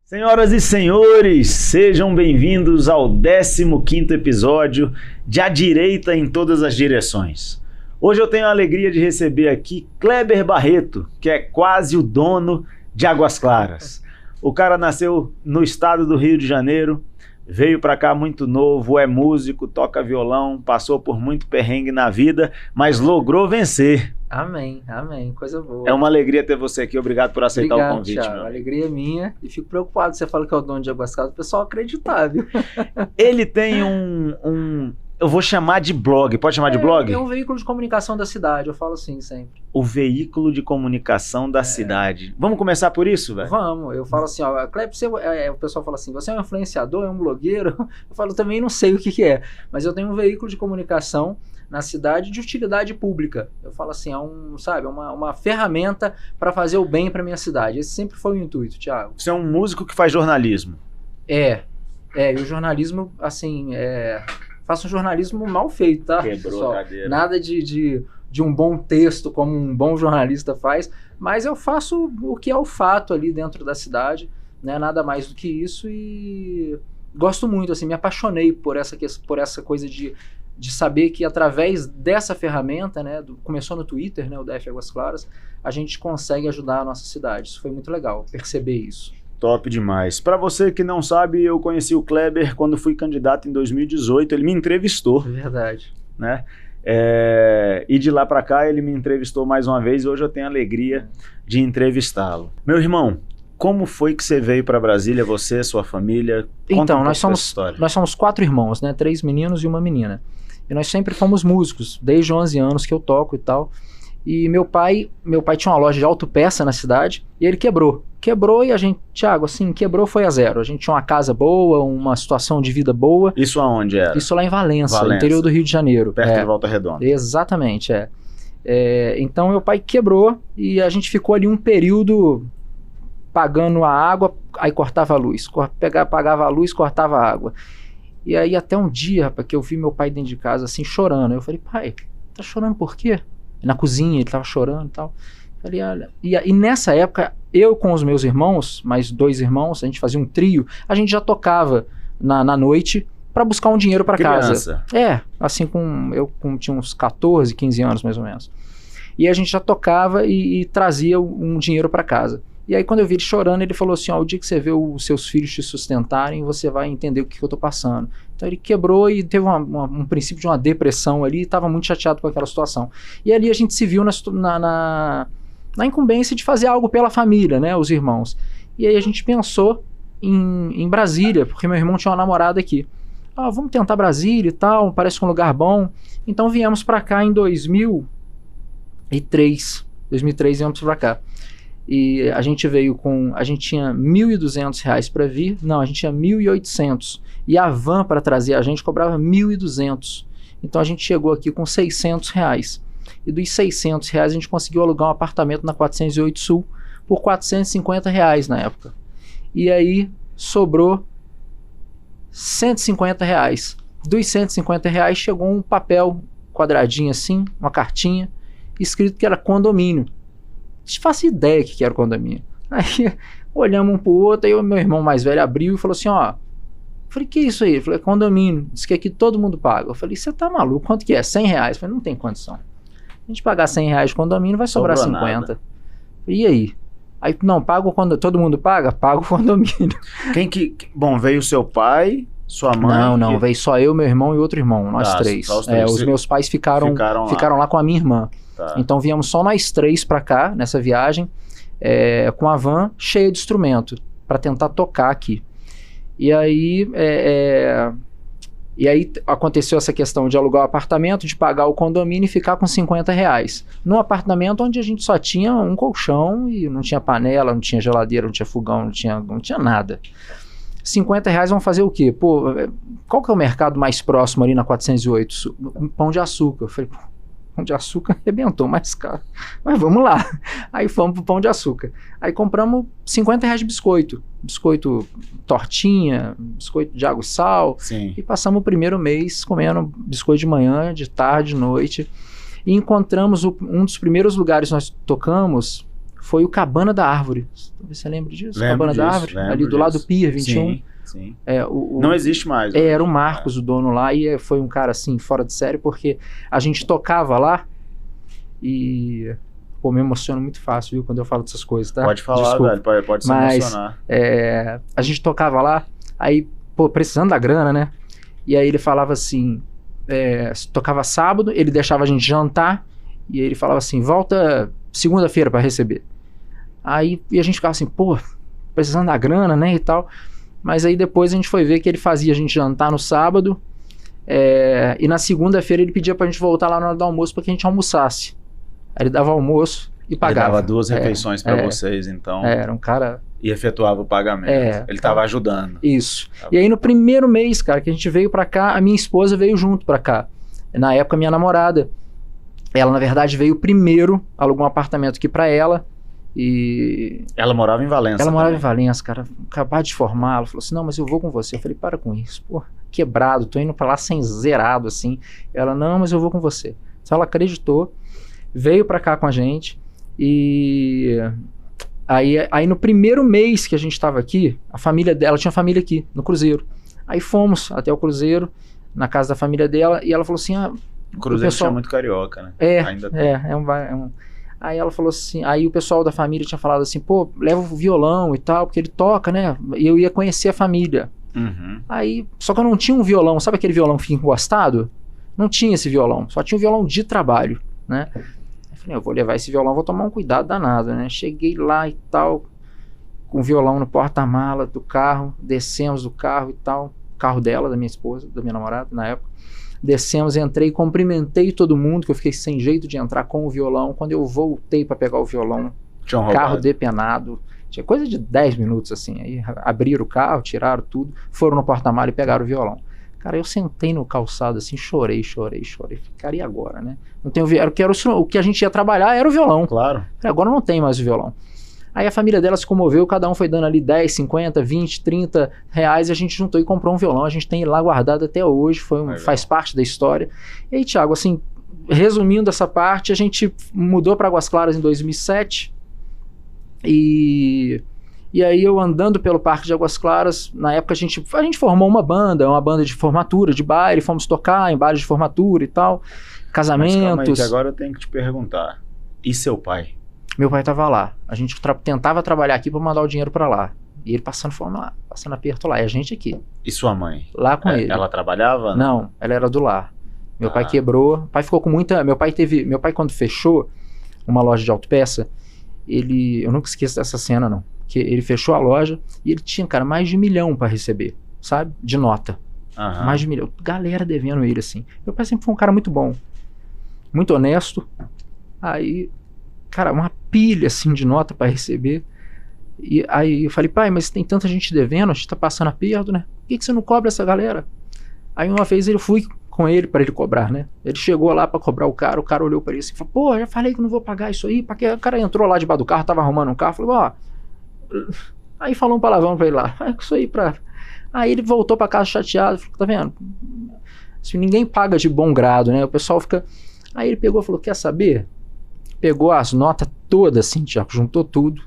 Senhoras e senhores, sejam bem-vindos ao 15º episódio de A Direita em Todas as Direções. Hoje eu tenho a alegria de receber aqui Kleber Barreto, que é quase o dono de Águas Claras. O cara nasceu no estado do Rio de Janeiro, veio pra cá muito novo, é músico, toca violão, passou por muito perrengue na vida, mas logrou vencer. Amém, amém, coisa boa. É uma alegria ter você aqui, obrigado por aceitar o convite. Thiago, a alegria é minha e fico preocupado, você fala que é o dono de Águas Claras, o pessoal acreditar, viu? Ele tem eu vou chamar de blog, pode chamar de blog? É um veículo de comunicação da cidade, eu falo assim sempre. O veículo de comunicação da cidade. Vamos começar por isso, velho? Vamos, eu falo assim, ó, Kleber, o pessoal fala assim, você é um influenciador, é um blogueiro? Eu falo, também não sei o que é, mas eu tenho um veículo de comunicação na cidade de utilidade pública. Eu falo assim, uma ferramenta para fazer o bem para minha cidade. Esse sempre foi o intuito, Thiago. Você é um músico que faz jornalismo. E o jornalismo, assim, faço um jornalismo mal feito, tá? Quebrou a cadeira. Nada de um bom texto, como um bom jornalista faz, mas eu faço o que é o fato ali dentro da cidade, né? Nada mais do que isso, e gosto muito, assim, me apaixonei por essa coisa de saber que através dessa ferramenta, né, começou no Twitter, né, o DF Águas Claras, a gente consegue ajudar a nossa cidade. Isso foi muito legal, perceber isso. Top demais. Para você que não sabe, eu conheci o Kleber quando fui candidato em 2018, ele me entrevistou. Verdade. Né? E de lá para cá ele me entrevistou mais uma vez e hoje eu tenho a alegria de entrevistá-lo. Meu irmão, como foi que você veio para Brasília, você, sua família? Então, nós somos 4 irmãos, né, 3 meninos e uma menina. E nós sempre fomos músicos, desde 11 anos que eu toco e tal. E meu pai tinha uma loja de autopeça na cidade e ele quebrou. Quebrou e a gente, Thiago, assim, quebrou foi a zero. A gente tinha uma casa boa, uma situação de vida boa. Isso aonde era? Isso lá em Valença, interior do Rio de Janeiro. Perto de Volta Redonda. Exatamente, então meu pai quebrou e a gente ficou ali um período pagando a água, aí cortava a luz. Pagava a luz, cortava a água. E aí até um dia, rapaz, que eu vi meu pai dentro de casa, assim, chorando. Eu falei, pai, tá chorando por quê? Na cozinha, ele tava chorando e tal. Eu falei, olha... E nessa época, eu com os meus irmãos, mais 2 irmãos, a gente fazia um trio, a gente já tocava na noite para buscar um dinheiro para casa. Assim, eu tinha uns 14, 15 anos, mais ou menos. E a gente já tocava e trazia um dinheiro para casa. E aí quando eu vi ele chorando, ele falou assim, o dia que você vê os seus filhos te sustentarem, você vai entender o que eu tô passando. Então ele quebrou e teve um princípio de uma depressão ali, e estava muito chateado com aquela situação. E ali a gente se viu na incumbência de fazer algo pela família, né, os irmãos. E aí a gente pensou em Brasília, porque meu irmão tinha uma namorada aqui. Vamos tentar Brasília e tal, parece um lugar bom. Então viemos para cá em 2003. 2003 viemos para cá. E a gente veio a gente tinha R$1.200 para vir, não, a gente tinha 1.800, e a van para trazer a gente cobrava 1.200, então a gente chegou aqui com R$600, e dos R$600 a gente conseguiu alugar um apartamento na 408 Sul por R$450 na época, e aí sobrou R$150, dos R$150 chegou um papel quadradinho assim, uma cartinha, escrito que era condomínio. Não te faço ideia que era o condomínio. Aí olhamos um pro outro, aí o meu irmão mais velho abriu e falou assim, falei, que é isso aí? Ele falou, é condomínio, diz que aqui todo mundo paga. Eu falei, você tá maluco? Quanto que é? R$100? Eu falei, não tem condição. A gente pagar R$100 de condomínio, vai sobrar 50. E aí? Aí, não, paga todo mundo paga? Paga o condomínio. Bom, veio seu pai, sua mãe? Não, veio só eu, meu irmão e outro irmão, nós 3. Os meus pais ficaram lá com a minha irmã. Tá. Então viemos só nós 3 para cá, nessa viagem, com a van cheia de instrumento, para tentar tocar aqui. E aí aconteceu essa questão de alugar o apartamento, de pagar o condomínio e ficar com R$50. Num apartamento onde a gente só tinha um colchão e não tinha panela, não tinha geladeira, não tinha fogão, não tinha nada. R$50 vão fazer o quê? Qual que é o mercado mais próximo ali na 408? Pão de Açúcar. Eu falei, Pão de Açúcar arrebentou, mais caro. Mas vamos lá. Aí fomos pro Pão de Açúcar. Aí compramos R$50 de biscoito. Biscoito tortinha, biscoito de água e sal. Sim. E passamos o primeiro mês comendo biscoito de manhã, de tarde, de noite. E encontramos um dos primeiros lugares que nós tocamos foi o Cabana da Árvore. Você lembra disso? Cabana da Árvore? Ali do lado do Pier 21. Sim. Não existe mais. Era o Marcos, o dono lá, e foi um cara assim, fora de série, porque a gente tocava lá e... Pô, me emociono muito fácil, viu, quando eu falo dessas coisas, tá? Pode falar, desculpa. velho, pode se emocionar. A gente tocava lá, aí, pô, precisando da grana, né? E aí ele falava assim, tocava sábado, ele deixava a gente jantar, e ele falava assim, volta segunda-feira pra receber. Aí e a gente ficava assim, pô, precisando da grana, né, e tal. Mas aí depois a gente foi ver que ele fazia a gente jantar no sábado, e na segunda-feira ele pedia pra gente voltar lá na hora do almoço pra que a gente almoçasse. Aí ele dava almoço e pagava. Ele dava 2 refeições pra vocês, então. Era um cara... E efetuava o pagamento. Ele tava ajudando. Isso. E aí no primeiro mês, cara, que a gente veio pra cá, a minha esposa veio junto pra cá. Na época, minha namorada. Ela, na verdade, veio primeiro, alugou um apartamento aqui pra ela. E... Ela morava em Valença. Ela morava em Valença, cara. Acabava de formar. Ela falou assim, não, mas eu vou com você. Eu falei, para com isso. Pô, quebrado, tô indo pra lá sem zerado, assim. Ela, não, mas eu vou com você. Então ela acreditou. Veio pra cá com a gente e aí no primeiro mês que a gente tava aqui, a família dela tinha família aqui, no Cruzeiro. Aí fomos até o Cruzeiro, na casa da família dela, e ela falou assim... o Cruzeiro tinha muito carioca, né? Ainda tem. Aí ela falou assim, aí o pessoal da família tinha falado assim, pô, leva o violão e tal, porque ele toca, né? E eu ia conhecer a família. Uhum. Aí, só que eu não tinha um violão, sabe aquele violão que fica encostado? Não tinha esse violão, só tinha um violão de trabalho, né? Eu vou levar esse violão, vou tomar um cuidado danado, né? Cheguei lá e tal, com o violão no porta-mala do carro, descemos do carro e tal, carro dela, da minha esposa, da minha namorada na época. Descemos, entrei, cumprimentei todo mundo, que eu fiquei sem jeito de entrar com o violão. Quando eu voltei para pegar o violão, carro depenado, tinha coisa de 10 minutos assim. Aí abriram o carro, tiraram tudo, foram no porta-mala e pegaram o violão. Cara, eu sentei no calçado assim, chorei. Cara, e agora, né? Não tenho, o que a gente ia trabalhar era o violão. Claro. Agora não tem mais o violão. Aí a família dela se comoveu, cada um foi dando ali 10, 50, 20, 30 reais, e a gente juntou e comprou um violão. A gente tem ele lá guardado até hoje, faz parte da história. E aí, Thiago, assim, resumindo essa parte, a gente mudou para Águas Claras em 2007, e aí eu andando pelo Parque de Águas Claras, na época a gente formou uma banda de formatura, de baile, fomos tocar em bailes de formatura e tal, casamentos. Mas calma aí, que agora eu tenho que te perguntar, e seu pai? Meu pai tava lá, a gente tentava trabalhar aqui para mandar o dinheiro para lá, e ele passando fome lá, passando aperto lá, e a gente aqui. E sua mãe? Lá com ele. Ela trabalhava? Não, ela era do lar. Meu pai quebrou, o pai ficou com muita... Meu pai quando fechou uma loja de autopeça, eu nunca esqueço dessa cena não, que ele fechou a loja e ele tinha, cara, mais de 1 milhão para receber, sabe? De nota. Mais de 1 milhão. Galera devendo ele, assim. Meu pai sempre foi um cara muito bom, muito honesto. Aí, cara, uma pilha, assim, de nota para receber. E aí eu falei, pai, mas tem tanta gente devendo, a gente tá passando aperto, né? Por que você não cobra essa galera? Aí uma vez eu fui com ele para ele cobrar, né? Ele chegou lá para cobrar o cara olhou para ele assim e falou, pô, já falei que não vou pagar isso aí, porque o cara entrou lá debaixo do carro, tava arrumando um carro, falou, ó... Aí falou um palavrão pra ele lá, isso aí pra... Aí ele voltou pra casa chateado, falou, tá vendo? Assim, ninguém paga de bom grado, né? O pessoal fica... Aí ele pegou e falou, quer saber? Pegou as notas todas assim, Thiago, juntou tudo,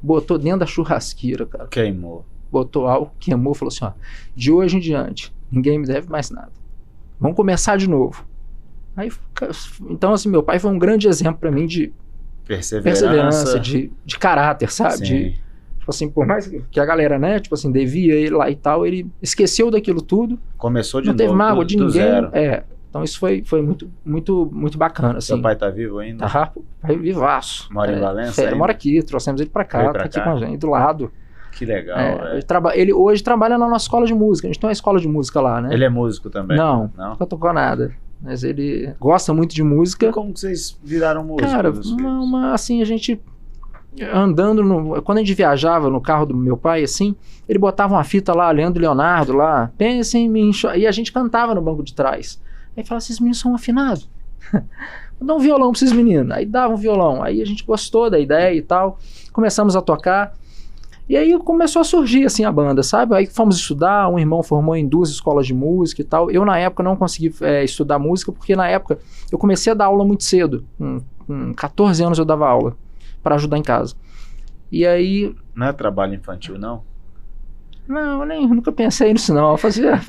botou dentro da churrasqueira, cara. Queimou. Botou álcool, queimou, falou assim, ó, de hoje em diante, ninguém me deve mais nada. Vamos começar de novo. Aí, então, assim, meu pai foi um grande exemplo pra mim de perseverança, de caráter, sabe? Tipo assim, por mais que a galera, né, tipo assim, devia ir lá e tal, ele esqueceu daquilo tudo. Começou de novo. Não teve mágoa de ninguém. Zero. Então isso foi muito bacana, assim. Seu pai tá vivo ainda? Tá, pai vivaço. Mora em Valença? Ele mora aqui, trouxemos ele pra cá, tá aqui com a gente, do lado. Que legal, ele hoje trabalha na nossa escola de música, a gente tem uma escola de música lá, né? Ele é músico também? Não, nunca tocou nada. Mas ele gosta muito de música. E como que vocês viraram músicos? Cara, assim, a gente andando, quando a gente viajava no carro do meu pai, assim, ele botava uma fita lá, Leandro e Leonardo lá, pensa em mim, e a gente cantava no banco de trás. Aí falava, esses meninos são afinados. Vou dar um violão pra esses meninos. Aí dava um violão. Aí a gente gostou da ideia e tal, começamos a tocar. E aí começou a surgir assim a banda, sabe? Aí fomos estudar, um irmão formou em 2 escolas de música e tal. Eu na época não consegui estudar música, porque na época eu comecei a dar aula muito cedo. Com 14 anos eu dava aula. para ajudar em casa. E aí... Não é trabalho infantil, não? Não, eu nunca pensei nisso, não. Eu fazia...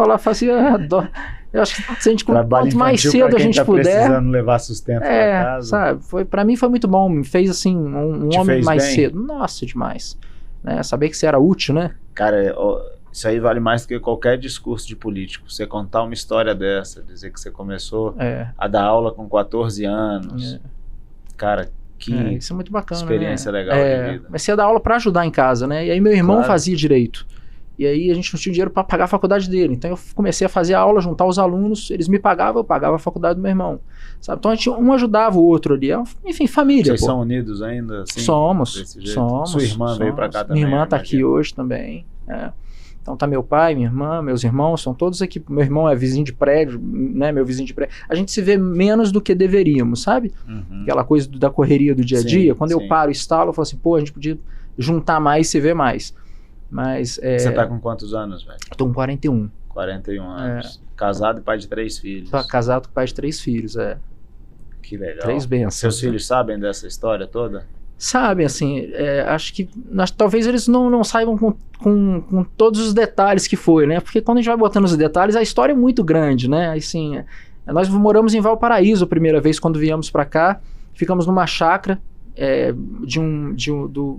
Eu acho que se a gente, quanto mais cedo a gente puder... precisando levar sustento pra casa. Sabe? Pra mim foi muito bom. Me fez, assim, um homem mais bem? cedo. Nossa, demais. Né? Saber que você era útil, né? Cara, isso aí vale mais do que qualquer discurso de político. Você contar uma história dessa, dizer que você começou a dar aula com 14 anos. Cara, que isso é muito bacana, experiência né? legal de vida. Comecei a dar aula pra ajudar em casa, né? E aí meu irmão fazia direito. E aí a gente não tinha dinheiro para pagar a faculdade dele. Então eu comecei a fazer a aula, juntar os alunos, eles me pagavam, eu pagava a faculdade do meu irmão. Sabe? Então a gente, um ajudava o outro ali. Enfim, família. Vocês são unidos ainda? Assim, somos. Sua irmã veio para cá também? Minha irmã tá aqui hoje também. Então tá meu pai, minha irmã, meus irmãos, são todos aqui. Meu irmão é vizinho de prédio, né? Meu vizinho de prédio. A gente se vê menos do que deveríamos, sabe? Aquela coisa da correria do dia a dia. Quando eu paro e instalo, eu falo assim, pô, a gente podia juntar mais e se ver mais. Mas, você tá com quantos anos, velho? Eu tô com 41. 41 anos. Casado e pai de 3 filhos. Tô casado com pai de 3 filhos, Que legal. 3 bênçãos. Seus filhos sabem dessa história toda? Sabem, assim, acho que talvez eles não saibam com todos os detalhes que foi, né? Porque quando a gente vai botando os detalhes, a história é muito grande, né? Assim, nós moramos em Valparaíso a primeira vez quando viemos pra cá, ficamos numa chácara,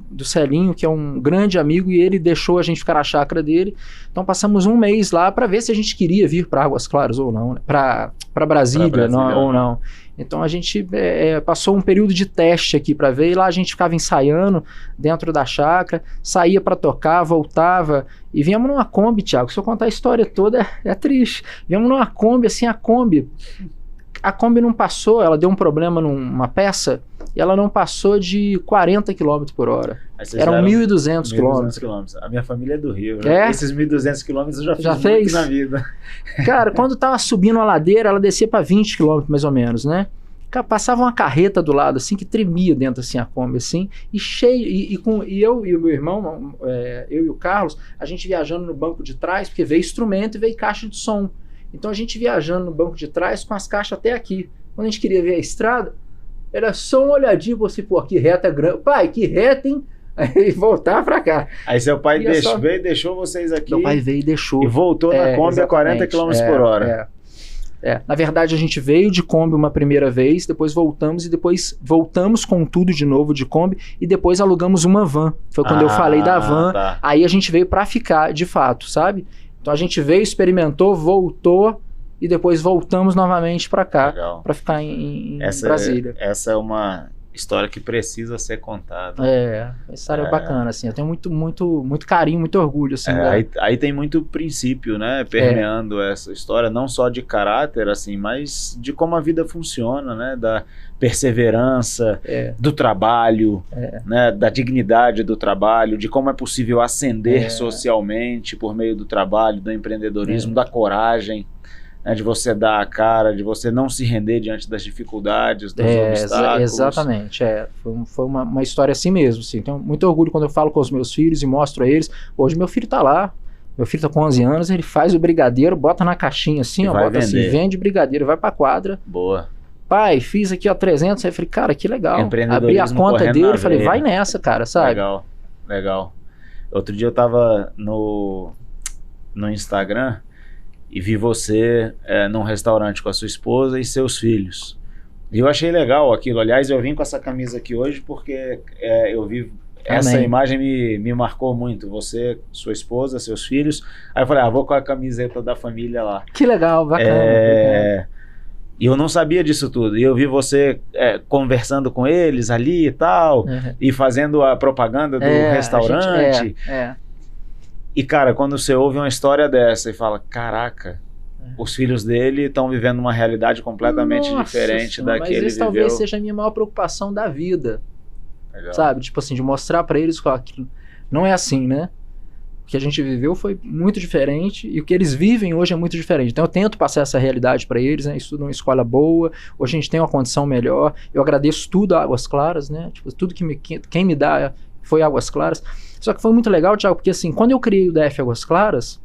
do Celinho, que é um grande amigo, e ele deixou a gente ficar na chácara dele. Então passamos um mês lá para ver se a gente queria vir para Águas Claras ou não, né? Para Brasília, ou não. Então a gente passou um período de teste aqui para ver, e lá a gente ficava ensaiando dentro da chácara, saía para tocar, voltava, e viemos numa Kombi, Thiago. Se eu contar a história toda, é triste. Viemos numa Kombi, assim, a Kombi não passou, ela deu um problema numa peça, e ela não passou de 40 km por hora. Eram 1.200 quilômetros. A minha família é do Rio. Esses 1.200 quilômetros eu já fiz muito na vida. Cara, quando tava subindo a ladeira, ela descia para 20 km mais ou menos, né? Passava uma carreta do lado, assim, que tremia dentro, assim, a Kombi, assim, e cheio, e eu e o meu irmão, eu e o Carlos, a gente viajando no banco de trás, porque veio instrumento e veio caixa de som. Então a gente viajando no banco de trás com as caixas até aqui. Quando a gente queria ver a estrada, era só uma olhadinha, você, pô, que reta grande. Pai, que reta, hein? Aí voltar pra cá. Aí seu pai veio e deixou vocês aqui. Meu pai veio e deixou. E voltou na Kombi a 40 km por hora. Na verdade, a gente veio de Kombi uma primeira vez, depois voltamos e depois voltamos com tudo de novo de Kombi e depois alugamos uma van. Foi quando eu falei da van. Tá. Aí a gente veio pra ficar de fato, sabe? Então a gente veio, experimentou, voltou e depois voltamos novamente para cá, para ficar em Brasília. Essa é uma história que precisa ser contada. Essa história é bacana, assim, eu tenho muito carinho, muito orgulho, assim. Aí tem muito princípio, né, permeando essa história, não só de caráter, assim, mas de como a vida funciona, né, da perseverança, do trabalho, né, da dignidade do trabalho, de como é possível ascender socialmente por meio do trabalho, do empreendedorismo, da coragem, né, de você dar a cara, de você não se render diante das dificuldades, dos obstáculos. Exatamente, foi uma história assim mesmo, assim. Tenho muito orgulho quando eu falo com os meus filhos e mostro a eles. Hoje meu filho tá lá, meu filho tá com 11 anos, ele faz o brigadeiro, bota na caixinha assim, bota assim, vende brigadeiro, vai pra quadra. Boa. Pai, fiz aqui 300, aí eu falei, cara, que legal. Abri a conta dele e falei, vai nessa, cara, sabe? Legal. Outro dia eu tava no Instagram e vi você num restaurante com a sua esposa e seus filhos. E eu achei legal aquilo. Aliás, eu vim com essa camisa aqui hoje porque eu vi... Essa imagem me marcou muito. Você, sua esposa, seus filhos. Aí eu falei, vou com a camiseta da família lá. Que legal, bacana. E eu não sabia disso tudo. E eu vi você conversando com eles ali e tal, e fazendo a propaganda do restaurante. E, cara, quando você ouve uma história dessa e fala, caraca, os filhos dele estão vivendo uma realidade completamente diferente da que ele viveu. Mas isso talvez seja a minha maior preocupação da vida. Legal. Sabe? Tipo assim, de mostrar pra eles que aquilo não é assim, né? O que a gente viveu foi muito diferente e o que eles vivem hoje é muito diferente. Então eu tento passar essa realidade para eles, né? Estudam em escola boa, hoje a gente tem uma condição melhor. Eu agradeço tudo a Águas Claras, né? Tipo, tudo quem me dá foi Águas Claras. Só que foi muito legal, Thiago, porque assim, quando eu criei o DF Águas Claras,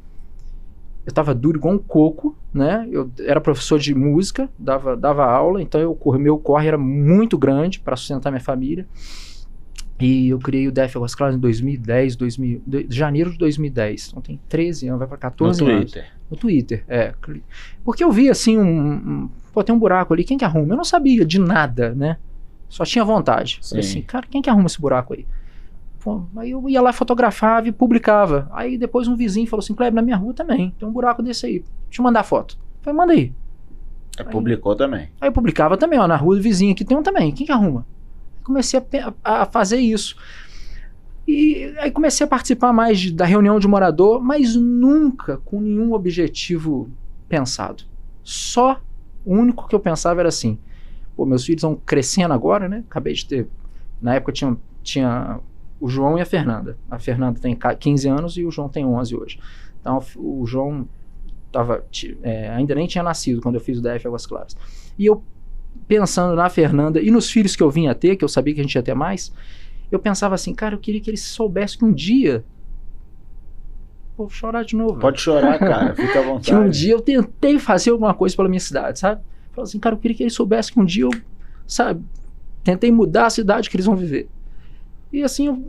eu tava duro igual um coco, né? Eu era professor de música, dava aula, então meu corre era muito grande para sustentar minha família. E eu criei o DF Águas Claras em 2010, janeiro de 2010. Então tem 13 anos, vai para 14 anos. No Twitter, Porque eu vi assim, pô, tem um buraco ali, quem que arruma? Eu não sabia de nada, né? Só tinha vontade. Falei assim, cara, quem que arruma esse buraco aí? Pô, aí eu ia lá, fotografava e publicava. Aí depois um vizinho falou assim, Kleber, na minha rua também, tem um buraco desse aí. Deixa eu mandar foto. Eu falei, manda aí. Publicou também. Aí eu publicava também, ó, na rua do vizinho aqui tem um também, quem que arruma? Comecei a fazer isso. E aí comecei a participar mais da reunião de morador, mas nunca com nenhum objetivo pensado. Só o único que eu pensava era assim, pô, meus filhos estão crescendo agora, né? Acabei de ter, na época tinha o João e a Fernanda. A Fernanda tem 15 anos e o João tem 11 hoje. Então o João ainda nem tinha nascido quando eu fiz o DF Águas Claras. E eu pensando na Fernanda e nos filhos que eu vinha a ter, que eu sabia que a gente ia ter mais, eu pensava assim, cara, eu queria que eles soubessem que um dia... Vou chorar de novo. Pode chorar, cara, fica à vontade. Que um dia eu tentei fazer alguma coisa pela minha cidade, sabe? Falei assim, cara, eu queria que eles soubessem que um dia eu, sabe, tentei mudar a cidade que eles vão viver. E assim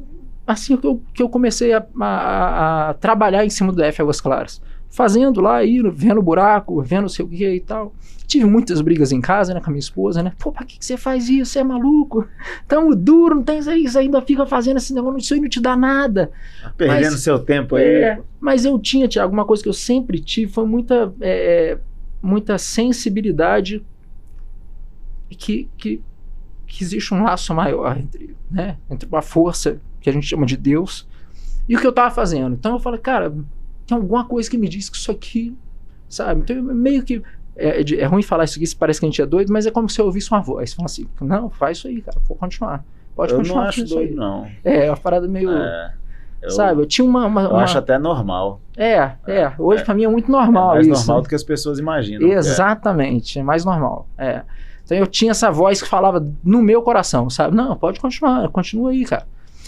que eu comecei a trabalhar em cima do DF Águas Claras. Fazendo lá, vendo o buraco, vendo não sei o que e tal. Tive muitas brigas em casa, né, com a minha esposa, né? Pô, pra que você faz isso? Você é maluco? Tamo duro, não tem isso aí, você ainda fica fazendo esse negócio, isso aí não te dá nada. Perdendo seu tempo aí. Mas eu tinha, Thiago, uma coisa que eu sempre tive, foi muita sensibilidade que existe um laço maior entre uma força que a gente chama de Deus e o que eu tava fazendo. Então eu falei, cara, tem alguma coisa que me diz que isso aqui, sabe? Então meio que é ruim falar isso aqui, parece que a gente é doido, mas é como se eu ouvisse uma voz, falando assim, não, faz isso aí, cara, vou continuar. Pode continuar. Eu não acho doido, não. É uma parada meio... sabe, eu tinha eu acho até normal. Hoje pra mim é muito normal mais isso. Normal do que as pessoas imaginam. Exatamente, é mais normal. Então eu tinha essa voz que falava no meu coração, sabe? Não, pode continuar, continua aí, cara.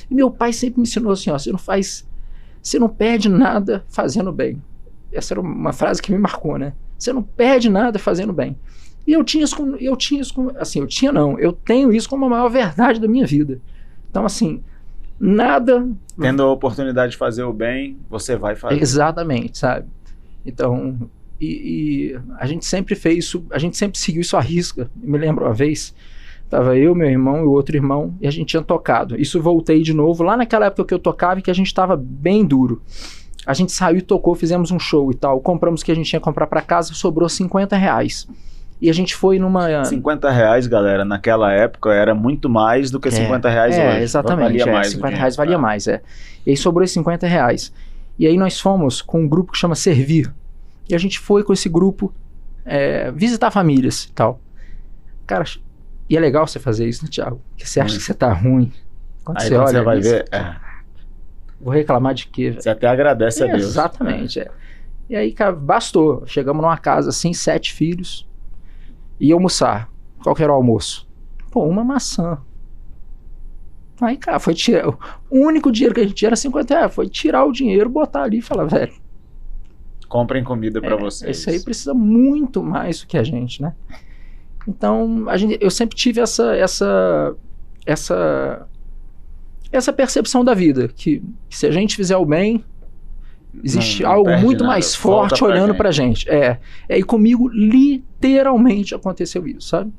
E meu pai sempre me ensinou assim, ó, você não perde nada fazendo bem. Essa era uma frase que me marcou, né? Você não perde nada fazendo bem. E eu tenho isso como a maior verdade da minha vida. Então, assim, nada... Tendo a oportunidade de fazer o bem, você vai fazer. Exatamente, sabe? Então, e a gente sempre fez isso, a gente sempre seguiu isso à risca. Eu me lembro uma vez, tava eu, meu irmão e o outro irmão, e a gente tinha tocado. Isso voltei de novo, lá naquela época que eu tocava e que a gente tava bem duro. A gente saiu e tocou, fizemos um show e tal, compramos o que a gente tinha que comprar pra casa, sobrou R$50. E a gente foi numa... R$50, galera, naquela época era muito mais do que R$50 hoje. Exatamente, valia mais R$50 valia mais, E aí sobrou R$50. E aí nós fomos com um grupo que chama Servir. E a gente foi com esse grupo visitar famílias e tal. Cara, e é legal você fazer isso, né, Thiago? Porque você acha que você tá ruim. Quando aí você olha você vai isso, ver... Vou reclamar de quê? Você até agradece a Deus. Exatamente, E aí, cara, bastou. Chegamos numa casa assim, 7 filhos. E almoçar. Qual que era o almoço? Pô, uma maçã. Aí, cara, foi tirar. O único dinheiro que a gente tinha era R$50. Foi tirar o dinheiro, botar ali e falar, velho, comprem comida pra vocês. Isso aí precisa muito mais do que a gente, né? Então, eu sempre tive essa percepção da vida, que se a gente fizer o bem, existe algo muito mais forte olhando pra gente. E comigo literalmente aconteceu isso, sabe?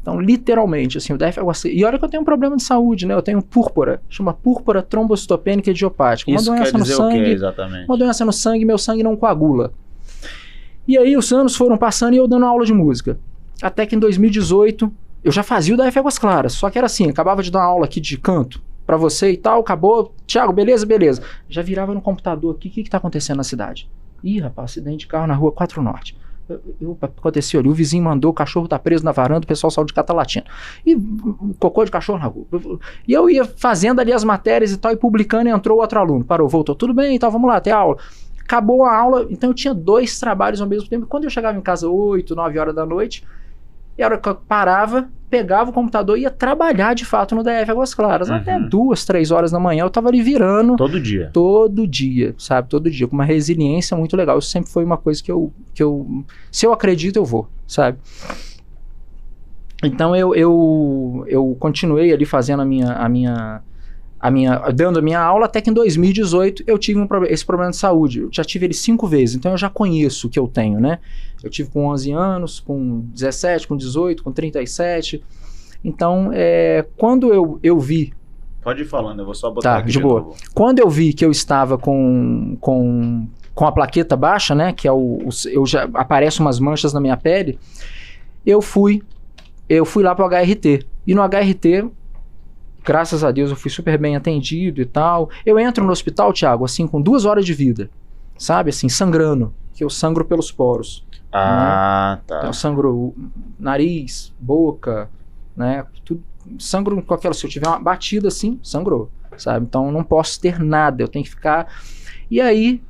Então, literalmente, assim, o DF Águas Claras. E olha que eu tenho um problema de saúde, né? Eu tenho púrpura, chama púrpura trombocitopênica idiopática. Isso uma doença quer dizer no sangue, o quê, exatamente? Uma doença no sangue, meu sangue não coagula. E aí os anos foram passando e eu dando aula de música. Até que em 2018, eu já fazia o DF Águas Claras, só que era assim, acabava de dar uma aula aqui de canto pra você e tal, acabou, Thiago, beleza. Já virava no computador aqui, o que tá acontecendo na cidade? Ih, rapaz, acidente de carro na rua 4 Norte. Aconteceu ali, o vizinho mandou, o cachorro tá preso na varanda, o pessoal saiu de Catalatina. E cocô de cachorro na rua. E eu ia fazendo ali as matérias e tal, e publicando, e entrou outro aluno, parou, voltou, tudo bem e tal, vamos lá, até a aula. Acabou a aula, então eu tinha 2 trabalhos ao mesmo tempo. Quando eu chegava em casa 8, 9 horas da noite, e a hora que eu parava, pegava o computador e ia trabalhar de fato no DF Águas Claras. Até 2, 3 horas da manhã eu tava ali virando. Todo dia. Todo dia, sabe? Todo dia, com uma resiliência muito legal. Isso sempre foi uma coisa que eu se eu acredito, eu vou, sabe? Então eu continuei ali fazendo a minha dando a minha aula, até que em 2018 eu tive esse problema de saúde. Eu já tive ele 5 vezes, então eu já conheço o que eu tenho, né? Eu tive com 11 anos, com 17, com 18, com 37. Então, quando eu vi... Pode ir falando, eu vou só botar aqui de boa. novo. Quando eu vi que eu estava com a plaqueta baixa, né? Que é aparecem umas manchas na minha pele, eu fui lá pro HRT. E no HRT... Graças a Deus eu fui super bem atendido e tal. Eu entro no hospital, Thiago, assim, com 2 horas de vida. Sabe, assim, sangrando. Que eu sangro pelos poros. Ah, né? Tá. Então eu sangro nariz, boca, né? Tudo, sangro com aquela... Se eu tiver uma batida assim, sangrou, sabe? Então eu não posso ter nada, eu tenho que ficar... E aí,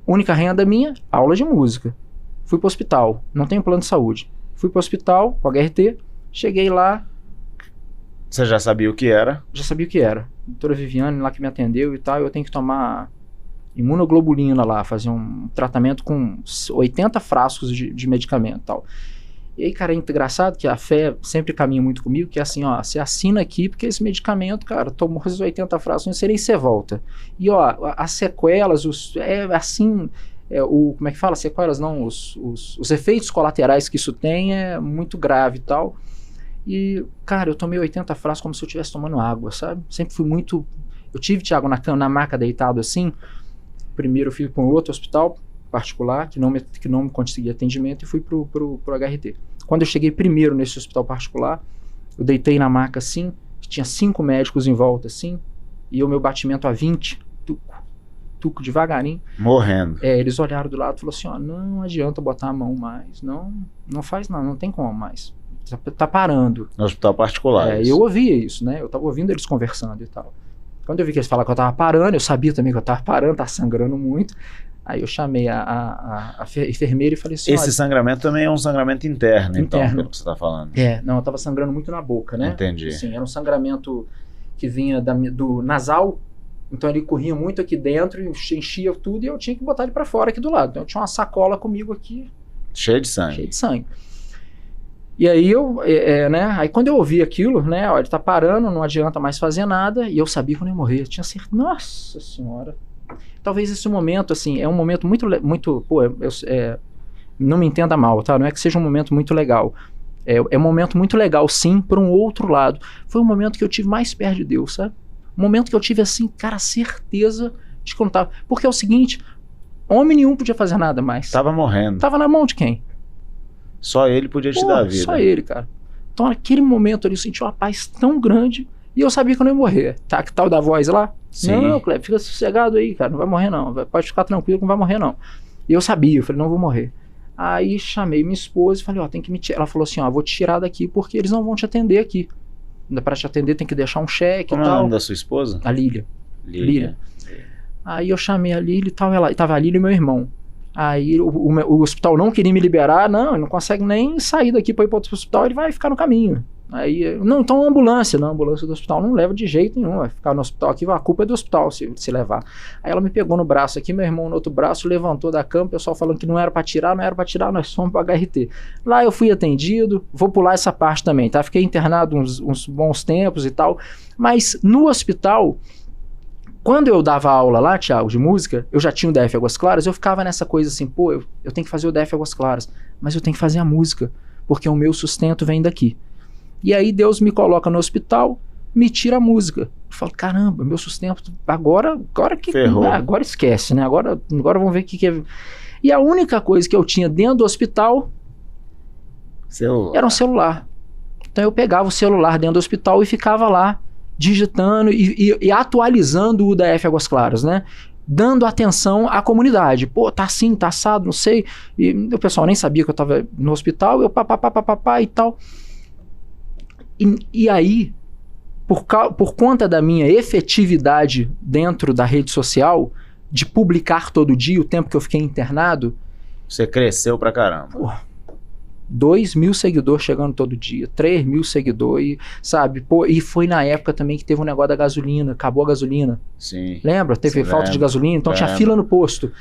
única renda minha, aula de música. Fui pro hospital, não tenho plano de saúde. Fui pro hospital, pro HRT, cheguei lá... Você já sabia o que era? Já sabia o que era. A doutora Viviane lá que me atendeu e tal, eu tenho que tomar imunoglobulina lá, fazer um tratamento com 80 frascos de medicamento e tal. E aí, cara, é engraçado que a fé sempre caminha muito comigo, que é assim, ó, você assina aqui porque esse medicamento, cara, tomou esses 80 frascos, não sei nem se você volta. E ó, as sequelas, como é que fala? Sequelas não, os efeitos colaterais que isso tem é muito grave e tal. E, cara, eu tomei 80 frascos como se eu estivesse tomando água, sabe? Sempre fui muito... Eu tive, Thiago, na maca deitado assim. Primeiro eu fui para um outro hospital particular, que não me conseguia atendimento, e fui pro HRT. Quando eu cheguei primeiro nesse hospital particular, eu deitei na maca assim, tinha 5 médicos em volta assim, e o meu batimento a 20, tuco devagarinho. Morrendo. Eles olharam do lado e falaram assim, ó, não adianta botar a mão mais, não faz nada, não tem como mais. Tá parando. No hospital particular. Eu ouvia isso, né? Eu tava ouvindo eles conversando e tal. Quando eu vi que eles falaram que eu tava parando, eu sabia também que eu tava parando, tava sangrando muito. Aí eu chamei a enfermeira e falei assim... Esse sangramento também é um sangramento interno, então, pelo que você tá falando. Não, eu tava sangrando muito na boca, né? Entendi. Sim, era um sangramento que vinha do nasal, então ele corria muito aqui dentro, enchia tudo e eu tinha que botar ele pra fora aqui do lado. Então eu tinha uma sacola comigo aqui... Cheia de sangue. Cheia de sangue. E aí né? Aí quando eu ouvi aquilo, né? Ó, ele tá parando, não adianta mais fazer nada. E eu sabia que eu não ia morrer. Eu tinha certeza. Nossa Senhora. Talvez esse momento, assim, é um momento muito pô, não me entenda mal, tá? Não é que seja um momento muito legal. É um momento muito legal, sim, por um outro lado. Foi um momento que eu tive mais perto de Deus, sabe? Um momento que eu tive, assim, cara, certeza de que eu não tava. Porque é o seguinte, homem nenhum podia fazer nada mais. Tava morrendo. Tava na mão de quem? Só ele podia te dar a vida. Só ele, cara. Então naquele momento ali eu senti uma paz tão grande e eu sabia que eu não ia morrer. Tá, que tal da voz lá? Sim. Não, Kleber, fica sossegado aí, cara, não vai morrer não. Pode ficar tranquilo que não vai morrer não. E eu sabia, eu falei, não vou morrer. Aí chamei minha esposa e falei, ó, tem que me tirar. Ela falou assim, ó, vou te tirar daqui porque eles não vão te atender aqui. Pra te atender tem que deixar um cheque e tal. Como é o nome da sua esposa? A Lília. Aí eu chamei a Lília e tal, tava a Lília e meu irmão. Aí o hospital não queria me liberar, não, ele não consegue nem sair daqui para ir para outro hospital, ele vai ficar no caminho. Aí, não, então a ambulância do hospital não leva de jeito nenhum, vai ficar no hospital aqui, a culpa é do hospital se levar. Aí ela me pegou no braço aqui, meu irmão no outro braço, levantou da cama, o pessoal falando que não era para tirar, nós fomos para HRT. Lá eu fui atendido, vou pular essa parte também, tá? Fiquei internado uns bons tempos e tal, mas no hospital... Quando eu dava aula lá, Thiago, de música, eu já tinha o DF Águas Claras, eu ficava nessa coisa assim, pô, eu tenho que fazer o DF Águas Claras, mas eu tenho que fazer a música, porque o meu sustento vem daqui. E aí Deus me coloca no hospital, me tira a música. Eu falo, caramba, meu sustento, agora que ferrou. Agora esquece, né? Agora vamos ver o que é. E a única coisa que eu tinha dentro do hospital era um celular. Então eu pegava o celular dentro do hospital e ficava lá, digitando e atualizando o DF Águas Claras, né? Dando atenção à comunidade. Pô, tá assim, tá assado, não sei. E o pessoal nem sabia que eu tava no hospital, eu papapá e tal. E aí, por conta da minha efetividade dentro da rede social, de publicar todo dia, o tempo que eu fiquei internado... Você cresceu pra caramba. Porra, 2.000 seguidores chegando todo dia, 3.000 seguidores, sabe? Pô, e foi na época também que teve um negócio da gasolina, acabou a gasolina. Sim. Lembra? Teve falta de gasolina, então tinha fila no posto.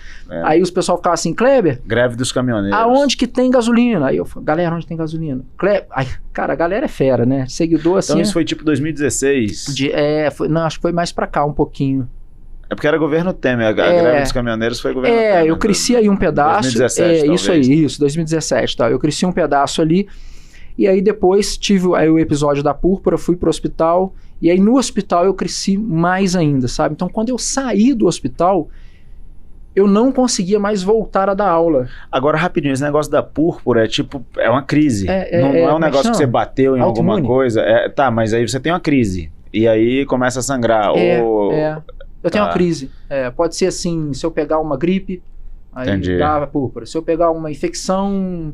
Aí os pessoal ficavam assim, Kleber... Greve dos caminhoneiros. Aonde que tem gasolina? Aí eu falei, galera, onde tem gasolina? Kleber... Aí, cara, a galera é fera, né? Seguidor assim... Então isso foi tipo 2016? Não, acho que foi mais pra cá um pouquinho. É porque era governo Temer, a greve dos caminhoneiros foi governo Temer. Eu cresci aí um pedaço. 2017, isso, 2017, tá? Eu cresci um pedaço ali, e aí depois tive aí o episódio da púrpura, fui pro hospital, e aí no hospital eu cresci mais ainda, sabe? Então quando eu saí do hospital, eu não conseguia mais voltar a dar aula. Agora, rapidinho, esse negócio da púrpura é uma crise. Não é um negócio que você bateu em alguma coisa. Tá, mas aí você tem uma crise, e aí começa a sangrar. Eu tenho uma crise. Pode ser assim, se eu pegar uma gripe, aí dá púrpura. Se eu pegar uma infecção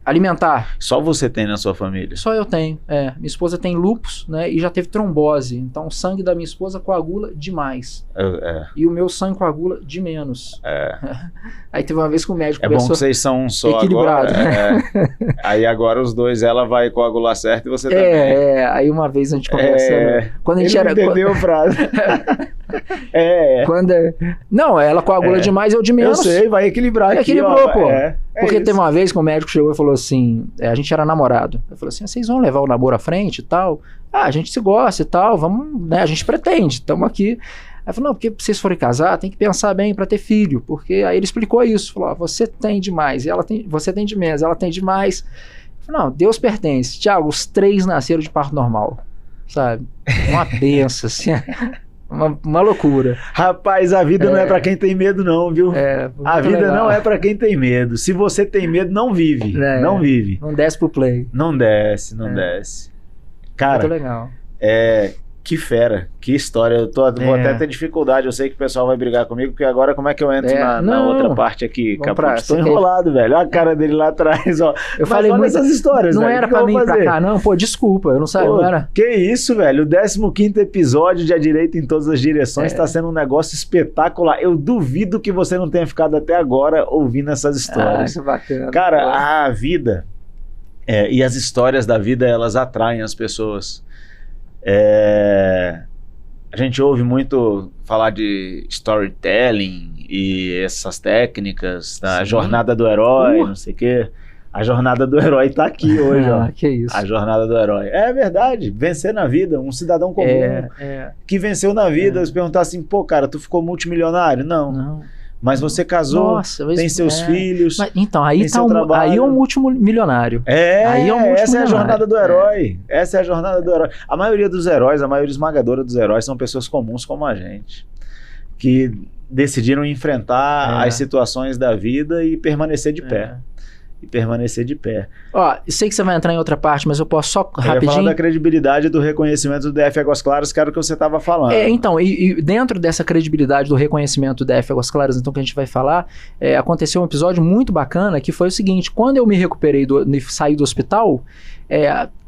alimentar. Só você tem na sua família? Só eu tenho. Minha esposa tem lúpus, né? E já teve trombose. Então o sangue da minha esposa coagula demais. E o meu sangue coagula de menos. Aí teve uma vez que o médico conversou... É bom que vocês são um só equilibrado. Agora. Aí agora os dois, ela vai coagular certo e você também. Aí uma vez a gente conversando... Quando a gente Ele entendeu a frase. Não, ela coagula demais e eu de menos. Eu sei, vai equilibrar aqui. Equilibrou, pô. Porque teve uma vez que o médico chegou e falou assim, a gente era namorado. Ele falou assim, vocês vão levar o namoro à frente e tal? A gente se gosta e tal, vamos, né? A gente pretende, estamos aqui. Aí falou, não, porque se vocês forem casar, tem que pensar bem para ter filho. Porque aí ele explicou isso, falou, você tem demais, você tem de menos, ela tem demais. Falei, não, Deus pertence. Tiago, os 3 nasceram de parto normal, sabe? Uma benção, assim... Uma loucura. Rapaz, a vida não é pra quem tem medo não, viu? A vida legal. Não é pra quem tem medo. Se você tem medo, não vive. Não vive. Não desce pro play. Não desce. Cara, muito legal. Que fera, que história. Eu vou até ter dificuldade. Eu sei que o pessoal vai brigar comigo, porque agora como é que eu entro na outra parte aqui? Estou enrolado, velho. Olha a cara dele lá atrás, ó. Eu falei muito essas histórias, não velho. Era pra mim ir pra cá, não. Pô, desculpa, eu não sabia. Não era. Que isso, velho. O 15º episódio de A Direita em Todas as Direções está sendo um negócio espetacular. Eu duvido que você não tenha ficado até agora ouvindo essas histórias. Que bacana. Cara, a vida e as histórias da vida, elas atraem as pessoas. A gente ouve muito falar de storytelling e essas técnicas da jornada do herói, não sei o quê. A jornada do herói tá aqui hoje, ó. Que isso. A jornada do herói. É verdade, vencer na vida, um cidadão comum que venceu na vida. Você perguntar assim, pô, cara, tu ficou multimilionário? Não. Mas você casou, tem seus filhos. Mas, então, aí é um multimilionário. Essa é a jornada do herói. Essa é a jornada do herói. A maioria dos heróis, a maioria esmagadora dos heróis são pessoas comuns como a gente, que decidiram enfrentar as situações da vida e permanecer de pé. Ó, sei que você vai entrar em outra parte, mas eu posso só rapidinho... Eu ia falar da credibilidade do reconhecimento do DF Águas Claras, que era o que você estava falando. Então, e dentro dessa credibilidade do reconhecimento do DF Águas Claras, então, que a gente vai falar, aconteceu um episódio muito bacana, que foi o seguinte, quando eu me recuperei, saí do hospital,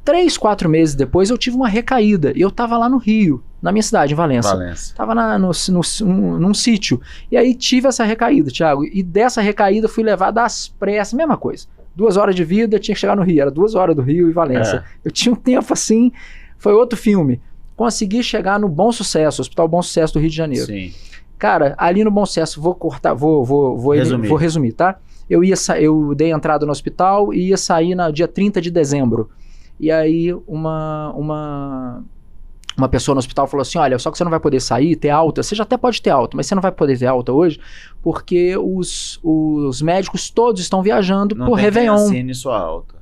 3, 4 meses depois eu tive uma recaída, e eu tava lá no Rio, na minha cidade, em Valença. Tava num sítio. E aí tive essa recaída, Thiago. E dessa recaída fui levado às pressas, mesma coisa. 2 horas de vida, tinha que chegar no Rio. Era 2 horas do Rio e Valença. Eu tinha um tempo assim, foi outro filme. Consegui chegar no Bom Sucesso, Hospital Bom Sucesso do Rio de Janeiro. Sim. Cara, ali no Bom Sucesso, vou resumir, tá? Eu dei entrada no hospital e ia sair no dia 30 de dezembro. E aí uma pessoa no hospital falou assim, olha, só que você não vai poder sair, ter alta, você já até pode ter alta, mas você não vai poder ter alta hoje, porque os médicos todos estão viajando por Réveillon. Não tem quem assine sua alta.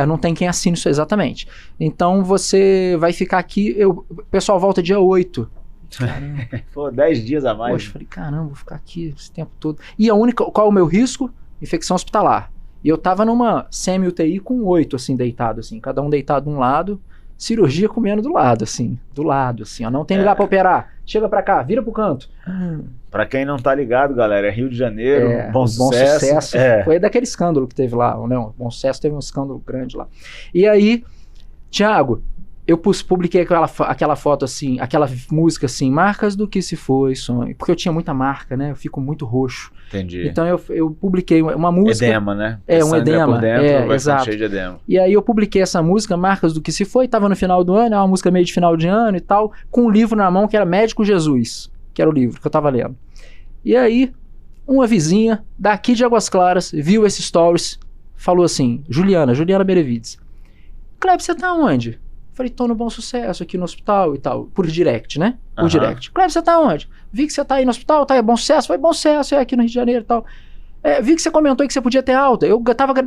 Não tem quem assine isso, exatamente. Então você vai ficar aqui, o pessoal volta dia 8. Pô, 10 dias a mais. Poxa, falei, caramba, vou ficar aqui esse tempo todo. E qual é o meu risco? Infecção hospitalar. E eu tava numa semi-UTI com 8, assim, deitado, assim, cada um deitado de um lado, cirurgia comendo do lado, assim, ó, não tem lugar pra operar, chega pra cá, vira pro canto. Pra quem não tá ligado, galera, é Rio de Janeiro, Bom Sucesso. Foi daquele escândalo que teve lá, né? Bom Sucesso teve um escândalo grande lá. E aí, Thiago, eu publiquei aquela foto assim, aquela música assim, marcas do que se foi, sonho. Porque eu tinha muita marca, né? Eu fico muito roxo. Entendi. Então eu publiquei uma música. Edema, né? Um edema. Por dentro, vai exato. cheio de edema. E aí eu publiquei essa música, Marcas do que se foi, tava no final do ano, é uma música meio de final de ano e tal, com um livro na mão que era Médico Jesus, que era o livro que eu tava lendo. E aí, uma vizinha daqui de Águas Claras viu esse stories, falou assim, Juliana Benevides, Kleber, você tá onde? Falei, tô no Bom Sucesso, aqui no hospital e tal, por direct, né? Por direct. Kleber, você tá onde? Vi que você tá aí no hospital, tá aí, Bom Sucesso? Falei, Bom Sucesso, é aqui no Rio de Janeiro e tal. Vi que você comentou aí que você podia ter alta.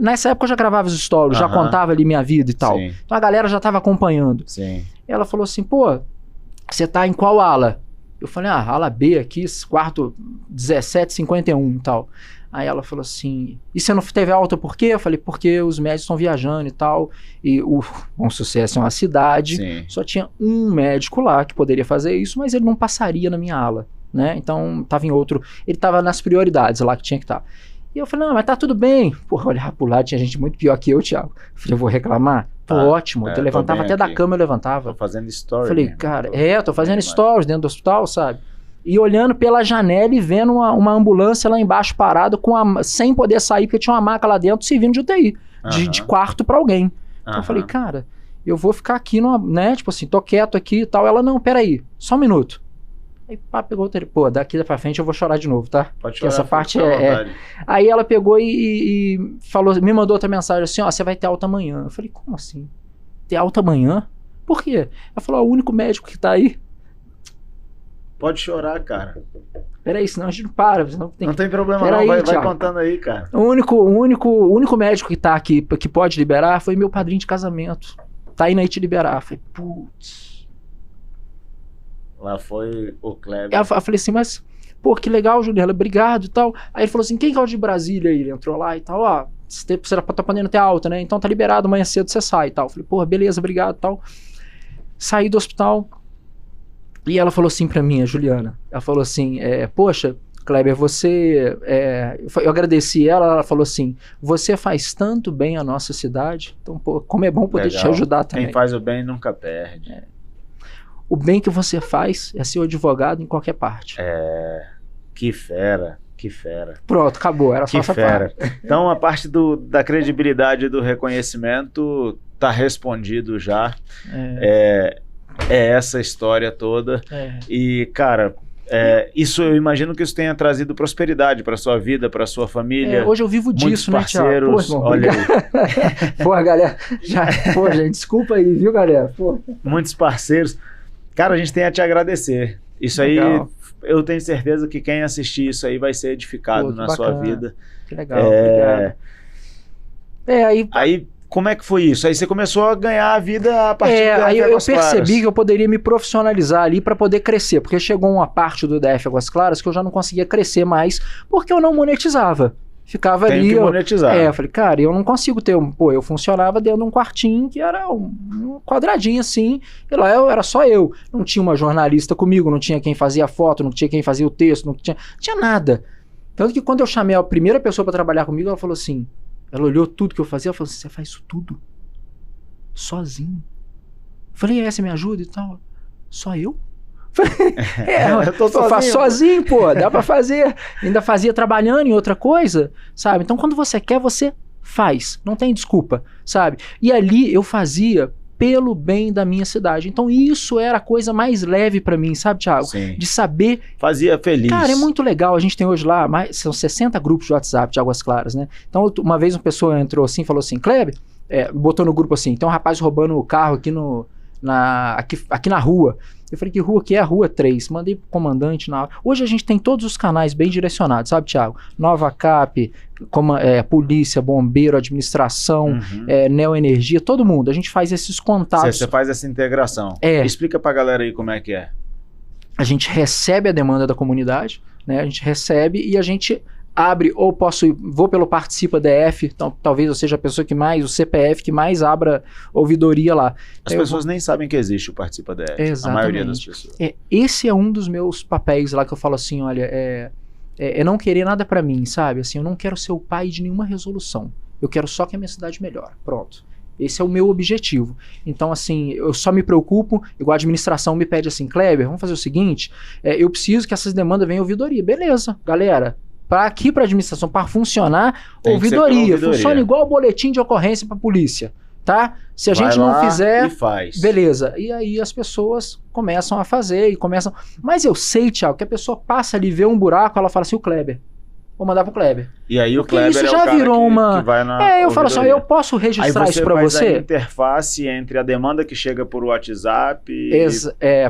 Nessa época eu já gravava os stories, já contava ali minha vida e tal. Sim. Então a galera já tava acompanhando. Sim. Ela falou assim, pô, você tá em qual ala? Eu falei, ala B aqui, quarto 1751 e tal. Aí ela falou assim, e você não teve alta por quê? Eu falei, porque os médicos estão viajando e tal, e o Bom Sucesso é uma cidade, Sim. só tinha um médico lá que poderia fazer isso, mas ele não passaria na minha ala, né? Então tava em outro, ele tava nas prioridades lá que tinha que estar. E eu falei, não, mas tá tudo bem. Porra, olhar pro lado, tinha gente muito pior que eu, Thiago. Eu falei, eu vou reclamar? Tô ótimo. Eu levantava até aqui. Da cama, eu levantava. Tô fazendo stories. Falei, cara, tô fazendo stories dentro do hospital, sabe? E olhando pela janela e vendo uma ambulância lá embaixo parada sem poder sair, porque tinha uma maca lá dentro servindo de UTI, de quarto pra alguém. Então eu falei, cara, eu vou ficar aqui, né? Tipo assim, tô quieto aqui e tal. Ela, não, peraí, só um minuto. Aí pá, pegou o telefone. Pô, daqui pra frente eu vou chorar de novo, tá? Pode chorar. Essa parte Aí ela pegou e falou, me mandou outra mensagem assim, ó, você vai ter alta amanhã. Eu falei, como assim? Ter alta amanhã? Por quê? Ela falou, o único médico que tá aí. Pode chorar, cara. Peraí, senão a gente não para. Não tem problema não, vai contando aí, cara. O único médico que tá aqui, que pode liberar, foi meu padrinho de casamento. Tá indo aí te liberar. Eu falei, putz. Lá foi o Kleber. Eu falei assim, mas, pô, que legal, Juliana, obrigado e tal. Aí ele falou assim, quem que é o de Brasília aí? Ele entrou lá e tal, ó, você tá podendo ter alta, né? Então tá liberado, amanhã cedo você sai e tal. Eu falei, pô, beleza, obrigado e tal. Saí do hospital. E ela falou assim pra mim, a Juliana, ela falou assim, poxa, Kleber, você... eu agradeci ela falou assim, você faz tanto bem à nossa cidade, então, pô, como é bom poder te ajudar também. Quem faz o bem nunca perde. O bem que você faz é ser o advogado em qualquer parte. Que fera, que fera. Pronto, acabou, era só essa parte. Então a parte da credibilidade e do reconhecimento tá respondido já. É essa história toda. E, cara, isso eu imagino que isso tenha trazido prosperidade para sua vida, para sua família. Hoje eu vivo disso, né, Thiago? Pô, irmão, olha aí. Pô, galera, pô, gente, desculpa aí, viu, galera? Pô. Muitos parceiros. Cara, a gente tem a te agradecer. Isso legal. Aí, eu tenho certeza que quem assistir isso aí vai ser edificado na sua vida. Que legal, obrigado. Aí, como é que foi isso? Aí você começou a ganhar a vida a partir do DF aí eu Águas Claras. percebi que eu poderia me profissionalizar ali para poder crescer, porque chegou uma parte do DF Águas Claras que eu já não conseguia crescer mais, porque eu não monetizava. Ficava Tem ali. que monetizar. Eu falei, cara, eu não consigo ter eu funcionava dentro de um quartinho que era um quadradinho assim, e lá era só eu. Não tinha uma jornalista comigo, não tinha quem fazia foto, não tinha quem fazia o texto, não tinha nada. Tanto que quando eu chamei a primeira pessoa para trabalhar comigo, ela falou assim, ela olhou tudo que eu fazia, ela falou assim, você faz isso tudo? Sozinho? Eu falei, você me ajuda e tal? Só eu? Eu faço sozinho, pô, dá pra fazer. Ainda fazia trabalhando em outra coisa, sabe? Então quando você quer, você faz, não tem desculpa, sabe? E ali eu fazia pelo bem da minha cidade. Então isso era a coisa mais leve pra mim, sabe, Thiago? Sim. De saber... Fazia feliz. Cara, é muito legal. A gente tem hoje lá, são 60 grupos de WhatsApp de Águas Claras, né? Então uma vez uma pessoa entrou assim, falou assim, Kleber, botou no grupo assim, tem um rapaz roubando o carro aqui aqui na rua. Eu falei, que rua que é? A Rua 3. Mandei pro comandante na hora. Hoje a gente tem todos os canais bem direcionados, sabe, Thiago? Nova Cap, polícia, bombeiro, administração, Neoenergia, todo mundo. A gente faz esses contatos. Você faz essa integração. Explica pra galera aí como é que é. A gente recebe a demanda da comunidade, né? A gente recebe e a gente abre, ou vou pelo Participa DF, então talvez eu seja a pessoa que mais, o CPF que mais abra ouvidoria lá. As pessoas nem sabem que existe o Participa DF, exatamente. A maioria das pessoas. Esse é um dos meus papéis lá que eu falo assim, olha, é não querer nada pra mim, sabe? Assim, eu não quero ser o pai de nenhuma resolução, eu quero só que a minha cidade melhore, pronto. Esse é o meu objetivo. Então, assim, eu só me preocupo, igual a administração me pede assim, Kleber, vamos fazer o seguinte, eu preciso que essas demandas venham ouvidoria. Beleza, galera. Para aqui, para a administração, para funcionar, ouvidoria. Funciona igual o boletim de ocorrência para a polícia, tá? Se a gente não fizer, beleza. E aí as pessoas começam a fazer e começam... Mas eu sei, Thiago, que a pessoa passa ali, vê um buraco, ela fala assim, o Kleber. Vou mandar pro Kleber. E aí porque o Kleber isso é já o cara virou uma... que vai na eu ouvidoria. falo assim, eu posso registrar isso para você? Aí você faz a interface entre a demanda que chega por WhatsApp...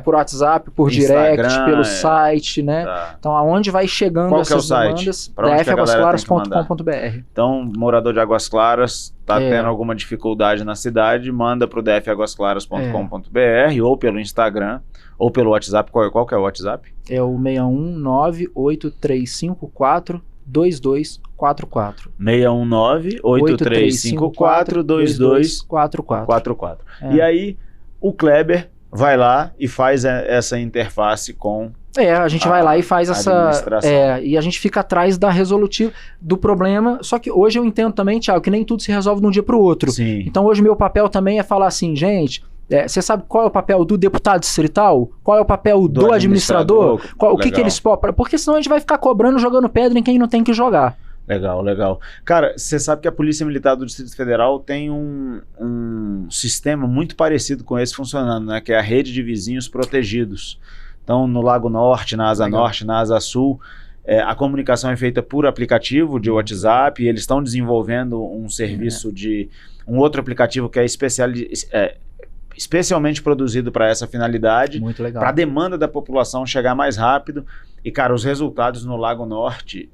por WhatsApp, por Instagram, direct, pelo site, né? Tá. Então, aonde vai chegando essas demandas? dfaguasclaras.com.br. Então, morador de Águas Claras tá tendo alguma dificuldade na cidade, manda pro dfaguasclaras.com.br ou pelo Instagram, ou pelo WhatsApp. Qual que é o WhatsApp? É o 619-8354-2244. 619-8354-2244. E aí, o Kleber vai lá e faz essa interface com... a gente vai lá e faz essa... e a gente fica atrás da resolutiva do problema. Só que hoje eu entendo também, Thiago, que nem tudo se resolve de um dia para o outro. Sim. Então hoje meu papel também é falar assim, gente... Você sabe qual é o papel do deputado distrital? Qual é o papel do administrador? O que eles podem... Porque senão a gente vai ficar cobrando, jogando pedra em quem não tem que jogar. Legal, legal. Cara, você sabe que a Polícia Militar do Distrito Federal tem um sistema muito parecido com esse funcionando, né? Que é a rede de vizinhos protegidos. Então, no Lago Norte, na Asa Norte, na Asa Sul, a comunicação é feita por aplicativo de WhatsApp, e eles estão desenvolvendo um serviço de... um outro aplicativo que é especialmente produzido para essa finalidade, para a demanda da população chegar mais rápido. E, cara, os resultados no Lago Norte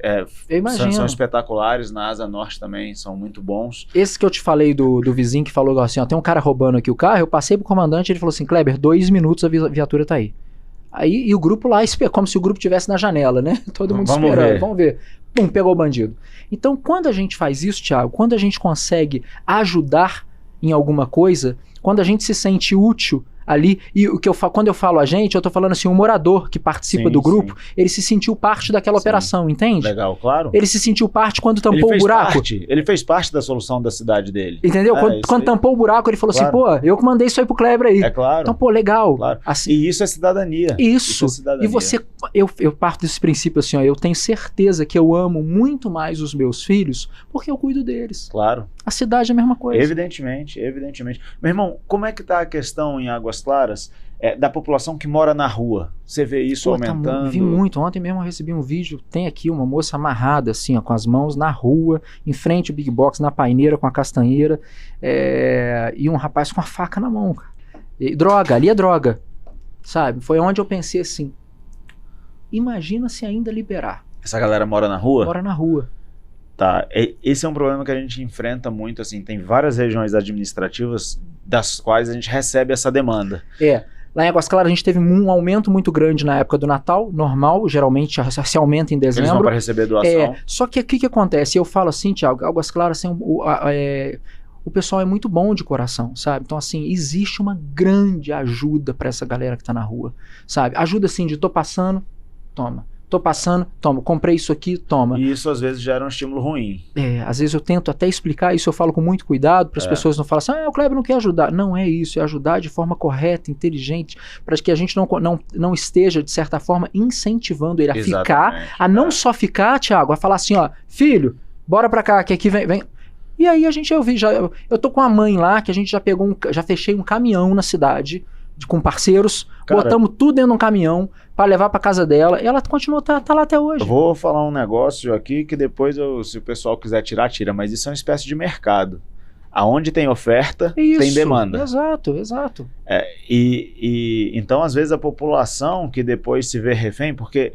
são espetaculares, na Asa Norte também são muito bons. Esse que eu te falei do vizinho que falou assim, ó, tem um cara roubando aqui o carro, eu passei pro comandante, ele falou assim, Kleber, 2 minutos a viatura tá aí. Aí, e o grupo lá, como se o grupo estivesse na janela, né? Todo mundo esperando, vamos ver. Pum, pegou o bandido. Então, quando a gente faz isso, Thiago, quando a gente consegue ajudar em alguma coisa, quando a gente se sente útil ali, e o que quando eu falo a gente, eu tô falando assim, um morador que participa do grupo, ele se sentiu parte daquela operação, entende? Legal, claro. Ele se sentiu parte quando tampou o buraco. Ele fez parte da solução da cidade dele. Entendeu? Quando tampou o buraco, ele falou assim, pô, eu que mandei isso aí pro Kleber aí. É claro. Então, pô, legal. Claro. Assim, e isso é cidadania. Isso é cidadania. E você, eu parto desse princípio assim, ó, eu tenho certeza que eu amo muito mais os meus filhos porque eu cuido deles. Claro. A cidade é a mesma coisa. Evidentemente, evidentemente. Meu irmão, como é que tá a questão em Águas Claras da população que mora na rua? Você vê isso aumentando? Vi muito. Ontem mesmo eu recebi um vídeo, tem aqui uma moça amarrada assim, ó, com as mãos na rua, em frente ao Big Box, na paineira com a castanheira, e um rapaz com a faca na mão. E droga, ali é droga, sabe? Foi onde eu pensei assim, imagina se ainda liberar. Essa galera mora na rua? Mora na rua. Tá, esse é um problema que a gente enfrenta muito, assim, tem várias regiões administrativas das quais a gente recebe essa demanda. Lá em Águas Claras a gente teve um aumento muito grande na época do Natal, normal, geralmente se aumenta em dezembro. Eles vão para receber doação. Só que o que acontece? Eu falo assim, Thiago, Águas Claras tem o pessoal é muito bom de coração, sabe? Então, assim, existe uma grande ajuda para essa galera que tá na rua, sabe? Ajuda assim de tô passando, toma. Tô passando, toma, comprei isso aqui, toma. E isso às vezes gera um estímulo ruim. Às vezes eu tento até explicar isso, eu falo com muito cuidado para as pessoas não falarem assim, o Kleber não quer ajudar. Não é isso, é ajudar de forma correta, inteligente, para que a gente não esteja, de certa forma, incentivando ele a ficar, a não só ficar, Thiago, a falar assim, ó, filho, bora pra cá, que aqui vem. E aí eu tô com a mãe lá, que a gente já fechei um caminhão na cidade, com parceiros, botamos tudo dentro de um caminhão para levar para casa dela, e ela continua, tá lá até hoje. Eu vou falar um negócio aqui que depois, se o pessoal quiser tirar, tira, mas isso é uma espécie de mercado. Aonde tem oferta, tem demanda. Exato. Então, às vezes, a população que depois se vê refém, porque...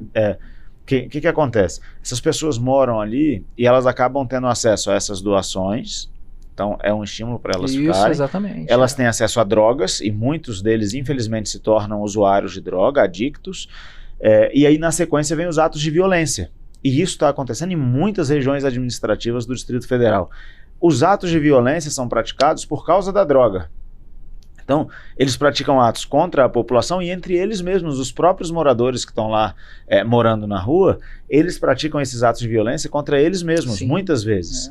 O que acontece? Essas pessoas moram ali e elas acabam tendo acesso a essas doações. Então, é um estímulo para elas ficarem. Exatamente. Elas têm acesso a drogas e muitos deles, infelizmente, se tornam usuários de droga, adictos. E aí, na sequência, vem os atos de violência. E isso está acontecendo em muitas regiões administrativas do Distrito Federal. Os atos de violência são praticados por causa da droga. Então, eles praticam atos contra a população e entre eles mesmos, os próprios moradores que estão lá morando na rua, eles praticam esses atos de violência contra eles mesmos, muitas vezes.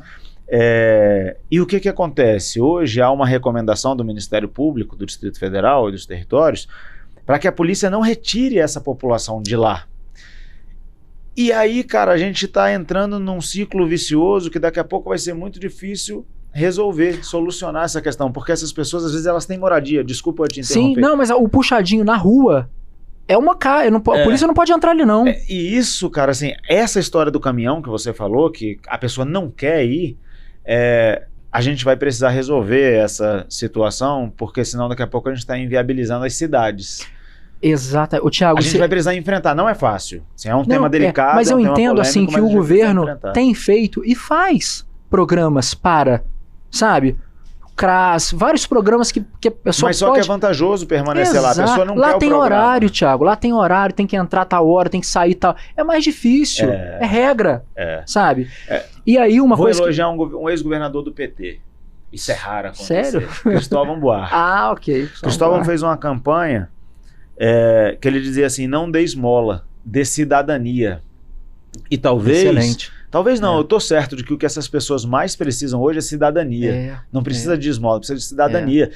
E o que acontece? Hoje há uma recomendação do Ministério Público, do Distrito Federal e dos territórios, para que a polícia não retire essa população de lá. E aí, cara, a gente está entrando num ciclo vicioso que daqui a pouco vai ser muito difícil resolver, solucionar essa questão, porque essas pessoas, às vezes, elas têm moradia. Desculpa eu te interromper. Sim, não, mas o puxadinho na rua é uma cara. A polícia não pode entrar ali, não. E isso, cara, assim, essa história do caminhão que você falou, que a pessoa não quer ir, a gente vai precisar resolver essa situação, porque senão daqui a pouco a gente está inviabilizando as cidades. Exato. O Thiago, a gente vai precisar enfrentar, não é fácil. Assim, é um tema delicado. Mas eu um tema entendo polêmico, assim que o governo tem feito e faz programas para, sabe, CRAS, vários programas que a pessoa Mas só que é vantajoso permanecer lá. A pessoa não lá quer tem o programa. horário, Thiago. Lá tem horário, tem que entrar tal hora, tem que sair tal. É mais difícil. É regra. Sabe? E aí Vou elogiar um ex-governador do PT. Isso é raro acontecer. Sério? Cristóvão Buarque. Ok. Cristóvão fez uma campanha que ele dizia assim: não dê esmola, dê cidadania. E talvez... Excelente. Talvez não, eu tô certo de que o que essas pessoas mais precisam hoje é cidadania. Não precisa de esmola, precisa de cidadania.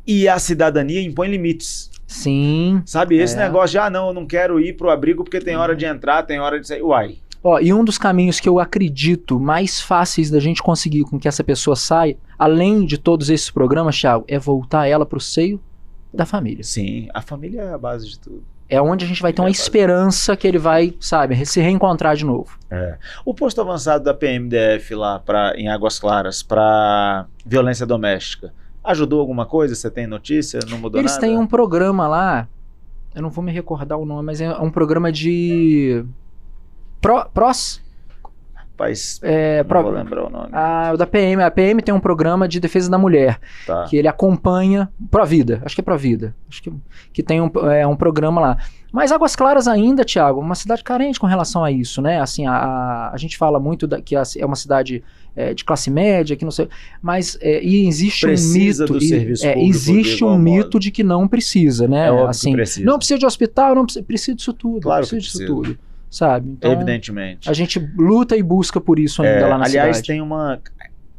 E a cidadania impõe limites. Sim. Sabe, esse negócio de, não, eu não quero ir pro abrigo porque tem hora de entrar, tem hora de sair. Uai. E um dos caminhos que eu acredito mais fáceis da gente conseguir com que essa pessoa saia, além de todos esses programas, Thiago, é voltar ela pro seio da família. Sim, a família é a base de tudo. É onde a gente vai ter uma esperança que ele vai, sabe, se reencontrar de novo. O posto avançado da PMDF lá em Águas Claras para violência doméstica, ajudou alguma coisa? Você tem notícia? Não mudou nada? Eles têm um programa lá, eu não vou me recordar o nome, mas é um programa de... PROS? Rapaz, vou lembrar o nome. O da PM. A PM tem um programa de defesa da mulher, que ele acompanha Provida, acho que é Provida, acho que tem um programa lá. Mas Águas Claras ainda, Thiago, uma cidade carente com relação a isso, né? Assim, a gente fala muito que é uma cidade de classe média, que não sei, mas e existe precisa um mito, do serviço público existe um mito de que não precisa, né? Assim, precisa. Não precisa de hospital, não precisa disso tudo, claro precisa que disso tudo. Sabe? Então, evidentemente. A gente luta e busca por isso ainda lá na aliás, cidade.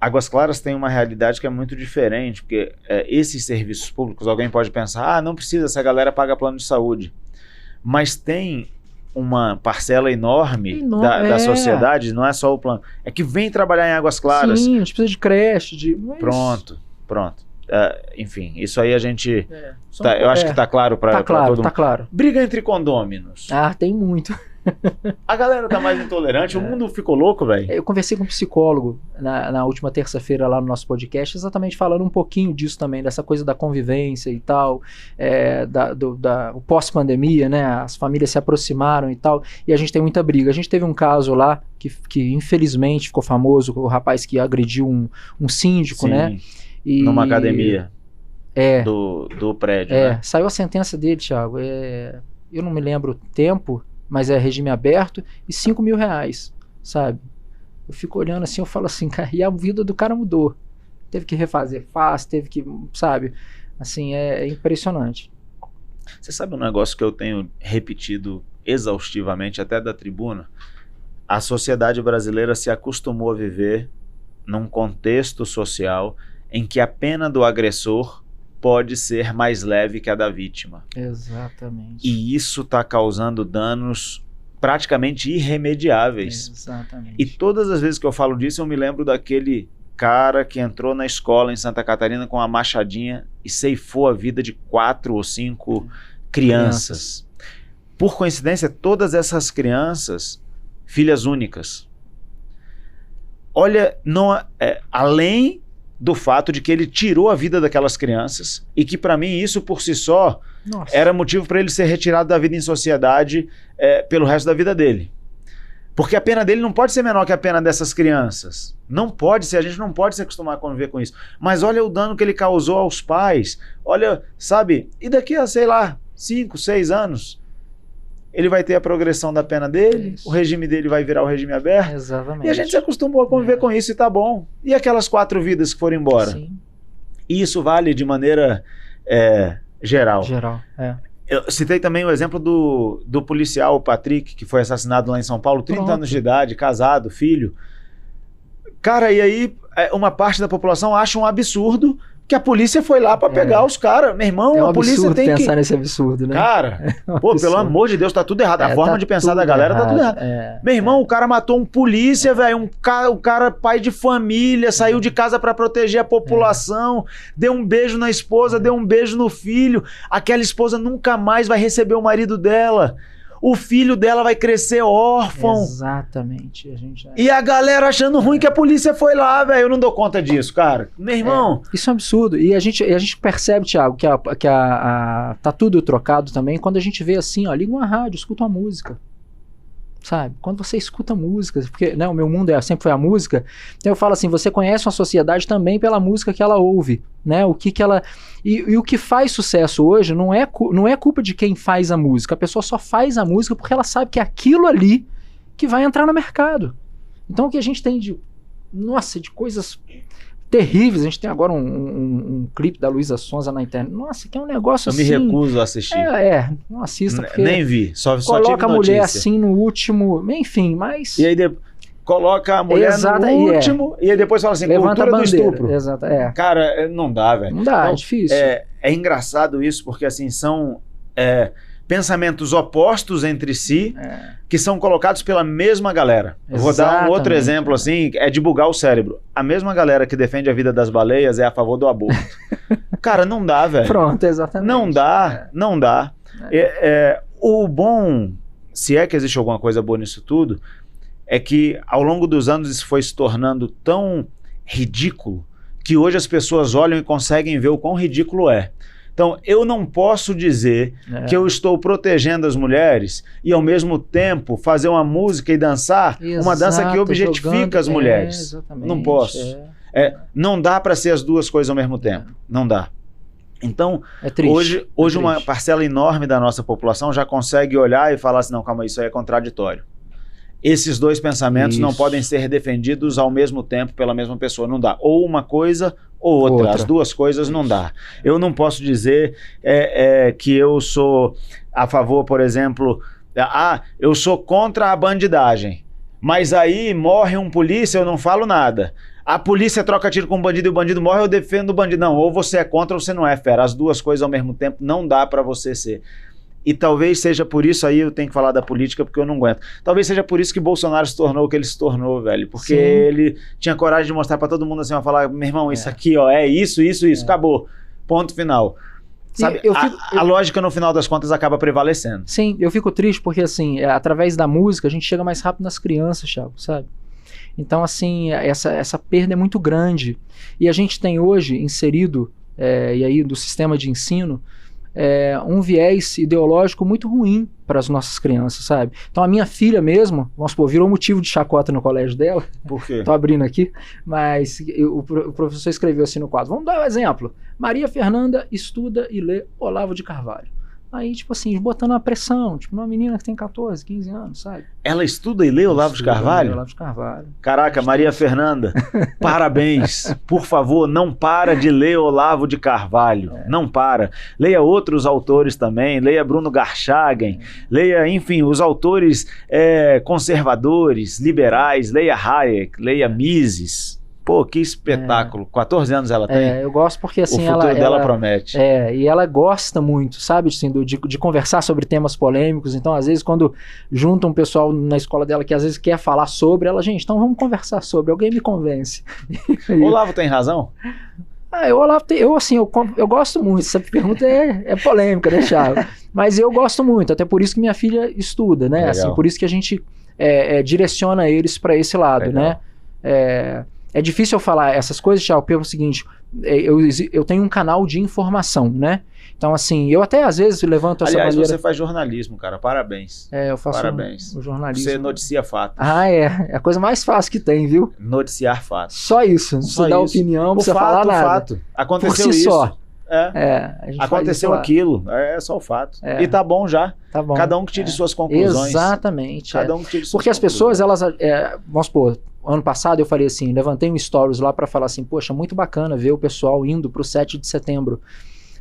Águas Claras tem uma realidade que é muito diferente, porque esses serviços públicos, alguém pode pensar, não precisa, essa galera paga plano de saúde. Mas tem uma parcela enorme da sociedade, não é só o plano, é que vem trabalhar em Águas Claras. Sim, a gente precisa de creche, Pronto. Enfim, isso aí a gente... eu acho que está claro para todo mundo. Tá claro. Briga entre condôminos. Tem muito. A galera tá mais intolerante, o mundo ficou louco, velho. Eu conversei com um psicólogo na última terça-feira lá no nosso podcast, exatamente falando um pouquinho disso também, dessa coisa da convivência e tal, o pós-pandemia, né? As famílias se aproximaram e tal, e a gente tem muita briga. A gente teve um caso lá que infelizmente ficou famoso, o rapaz que agrediu um síndico, né? Numa academia do prédio, né? Saiu a sentença dele, Thiago. Eu não me lembro o tempo, mas é regime aberto, e R$5 mil, sabe? Eu fico olhando assim, eu falo assim, cara, e a vida do cara mudou. Teve que refazer face, teve que, sabe? Assim, é impressionante. Você sabe um negócio que eu tenho repetido exaustivamente, até da tribuna? A sociedade brasileira se acostumou a viver num contexto social em que a pena do agressor pode ser mais leve que a da vítima. Exatamente. E isso está causando danos praticamente irremediáveis. Exatamente. E todas as vezes que eu falo disso, eu me lembro daquele cara que entrou na escola em Santa Catarina com uma machadinha e ceifou a vida de 4 ou 5 crianças. Por coincidência, todas essas crianças, filhas únicas. Olha, além do fato de que ele tirou a vida daquelas crianças e que, para mim, isso por si só era motivo para ele ser retirado da vida em sociedade pelo resto da vida dele. Porque a pena dele não pode ser menor que a pena dessas crianças. Não pode ser, a gente não pode se acostumar a conviver com isso. Mas olha o dano que ele causou aos pais. Olha, sabe, e daqui a, 5, 6 anos, ele vai ter a progressão da pena dele, o regime dele vai virar o regime aberto. Exatamente. E a gente se acostumou a conviver com isso e tá bom. E aquelas 4 vidas que foram embora? Sim. E isso vale de maneira geral. Eu citei também o exemplo do policial Patrick, que foi assassinado lá em São Paulo, 30 anos de idade, casado, filho. Cara, e aí uma parte da população acha um absurdo que a polícia foi lá pra pegar os caras. Meu irmão, um a polícia tem que... pensar nesse absurdo, né? Cara, pô, pelo amor de Deus, tá tudo errado. A forma de pensar da galera tá tudo errado. Meu irmão, o cara matou um polícia, velho. O cara, pai de família, saiu de casa pra proteger a população, deu um beijo na esposa, deu um beijo no filho. Aquela esposa nunca mais vai receber o marido dela. O filho dela vai crescer órfão. Exatamente. E a galera achando ruim que a polícia foi lá, velho. Eu não dou conta disso, cara. Meu irmão... Isso é um absurdo. E a gente percebe, Thiago, que tá tudo trocado também quando a gente vê assim, ó, liga uma rádio, escuta uma música. Sabe? Quando você escuta música, porque né, o meu mundo sempre foi a música, então eu falo assim, você conhece uma sociedade também pela música que ela ouve, né? O que ela... E o que faz sucesso hoje não é culpa de quem faz a música, a pessoa só faz a música porque ela sabe que é aquilo ali que vai entrar no mercado. Então o que a gente tem de coisas terríveis, a gente tem agora um clipe da Luísa Sonza na internet, nossa, que é um negócio assim... Eu me recuso a assistir. Não assista porque... Nem vi, só coloca a mulher notícia. Assim no último, enfim, mas... E aí coloca a mulher no último e aí depois fala assim, levanta cultura a bandeira. do estupro. Exato, Cara, não dá, velho. Não dá, então, é difícil. É engraçado isso porque assim, são pensamentos opostos entre si que são colocados pela mesma galera. Eu vou dar um outro exemplo assim, é de bugar o cérebro. A mesma galera que defende a vida das baleias é a favor do aborto. Cara, não dá, velho. Pronto, exatamente. Não dá. O bom, se é que existe alguma coisa boa nisso tudo, é que ao longo dos anos isso foi se tornando tão ridículo que hoje as pessoas olham e conseguem ver o quão ridículo é. Então, eu não posso dizer que eu estou protegendo as mulheres e, ao mesmo tempo, fazer uma música e dançar uma dança que objetifica as mulheres. Exatamente, não posso. Não dá para ser as duas coisas ao mesmo tempo. Não dá. Então, hoje uma parcela enorme da nossa população já consegue olhar e falar assim, não, calma, isso aí é contraditório. Esses dois pensamentos não podem ser defendidos ao mesmo tempo pela mesma pessoa. Não dá. Ou uma coisa ou outra. As duas coisas não dá. Eu não posso dizer que eu sou a favor, por exemplo... eu sou contra a bandidagem. Mas aí morre um polícia, eu não falo nada. A polícia troca tiro com o bandido e o bandido morre, eu defendo o bandido. Não, ou você é contra ou você não é, fera. As duas coisas ao mesmo tempo não dá pra você ser. E talvez seja por isso, aí eu tenho que falar da política porque eu não aguento. Talvez seja por isso que Bolsonaro se tornou o que ele se tornou, velho. Porque ele tinha coragem de mostrar pra todo mundo assim, falar, meu irmão, isso aqui, ó, é isso, acabou. Ponto final. Sabe, a lógica no final das contas acaba prevalecendo. Sim, eu fico triste porque assim, através da música a gente chega mais rápido nas crianças, Thiago, sabe? Então assim, essa perda é muito grande. E a gente tem hoje inserido, e aí do sistema de ensino, um viés ideológico muito ruim para as nossas crianças, sabe? Então a minha filha mesmo, vamos supor, virou motivo de chacota no colégio dela. Por quê? Tô abrindo aqui, mas o professor escreveu assim no quadro. Vamos dar um exemplo. Maria Fernanda estuda e lê Olavo de Carvalho. Aí, tipo assim, botando uma pressão, tipo, uma menina que tem 14, 15 anos, sabe? Ela estuda e lê Olavo de Carvalho? Olavo de Carvalho. Caraca, Maria Fernanda, parabéns. Por favor, não para de ler Olavo de Carvalho. Não para. Leia outros autores também, leia Bruno Garchagen, leia, enfim, os autores conservadores, liberais, leia Hayek, leia Mises. Pô, que espetáculo. 14 anos ela tem. Eu gosto porque assim... O futuro dela promete. E ela gosta muito, sabe, assim, de conversar sobre temas polêmicos. Então, às vezes, quando junta um pessoal na escola dela que às vezes quer falar sobre, ela, gente, então vamos conversar sobre. Alguém me convence. Olavo tem razão? Eu gosto muito. Essa pergunta é polêmica, né, Thiago? Mas eu gosto muito, até por isso que minha filha estuda, né? Assim, por isso que a gente direciona eles para esse lado, né? É difícil eu falar essas coisas, Thiago, pelo seguinte, eu tenho um canal de informação, né? Então, assim, eu até às vezes levanto essa bandeira... Aliás, você faz jornalismo, cara, parabéns. Eu faço parabéns. o jornalismo. Você noticia fatos. É a coisa mais fácil que tem, viu? Noticiar fatos. Só isso, não precisa dar opinião, não precisa falar nada. Fato. Aconteceu por si isso. Só. Aconteceu aquilo, é só o fato. E tá bom já. Tá bom. Cada um que tire suas conclusões. Exatamente. Cada um que tire suas Porque as pessoas, elas, vamos supor, ano passado eu falei assim, levantei um stories lá para falar assim, poxa, muito bacana ver o pessoal indo pro 7 de setembro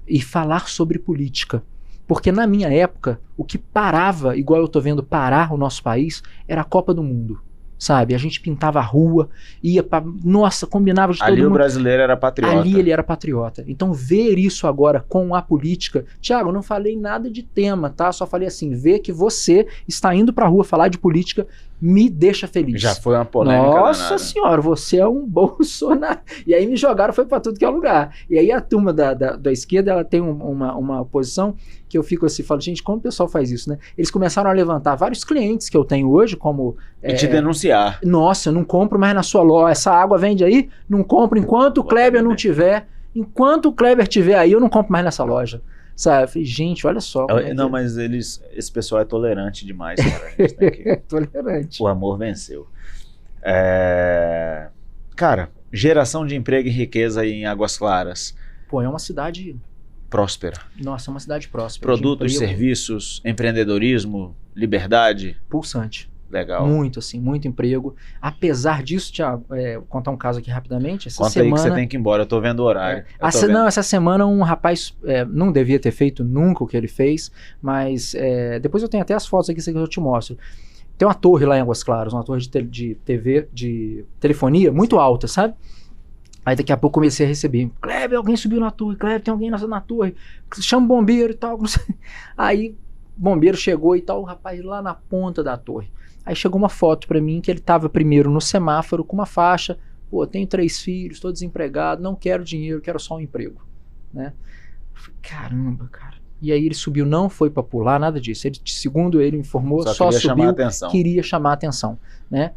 e falar sobre política. Porque na minha época, o que parava, igual eu tô vendo parar o nosso país, era a Copa do Mundo. sabe? A gente pintava a rua, ia pra... Nossa, combinava de todo Ali mundo. o brasileiro era patriota. Ali ele era patriota. Então ver isso agora com a política... Tiago, eu não falei nada de tema, tá? Só falei assim, ver que você está indo pra rua falar de política me deixa feliz. Já foi uma polêmica Nossa danada. senhora, você é um Bolsonaro. E aí me jogaram, foi pra tudo que é lugar. E aí a turma da esquerda, ela tem uma posição que eu fico assim, falo, gente, como o pessoal faz isso, né? Eles começaram a levantar vários clientes que eu tenho hoje, como... E te denunciar. Nossa, eu não compro mais na sua loja, essa água vende aí? Não compro enquanto o Kleber não tiver. Enquanto o Kleber tiver aí, eu não compro mais nessa loja. Sabe? Eu falei, gente, olha só. Não, mas esse pessoal é tolerante demais, cara. A gente tem que... Tolerante. O amor venceu. Cara, geração de emprego e riqueza aí em Águas Claras. Pô, é uma cidade... Próspera. Nossa, é uma cidade próspera. Produtos, serviços, empreendedorismo, liberdade. Pulsante. Legal. Muito, assim, muito emprego. Apesar disso, Thiago, vou contar um caso aqui rapidamente. Essa Conta semana, aí que você tem que ir embora, eu tô vendo o horário. Não, essa semana um rapaz, não devia ter feito nunca o que ele fez, mas depois eu tenho até as fotos aqui que eu te mostro. Tem uma torre lá em Águas Claras, uma torre de TV, de telefonia, muito alta, sabe? Aí daqui a pouco comecei a receber, Kleber, alguém subiu na torre, Kleber, tem alguém na torre, chama o bombeiro e tal. Aí o bombeiro chegou e tal, o rapaz lá na ponta da torre. Aí chegou uma foto pra mim que ele tava primeiro no semáforo com uma faixa, pô, tenho 3 filhos, tô desempregado, não quero dinheiro, quero só um emprego, né? Eu falei, caramba, cara. E aí ele subiu, não foi pra pular, nada disso. Ele, segundo ele informou, só subiu, queria chamar a atenção, né?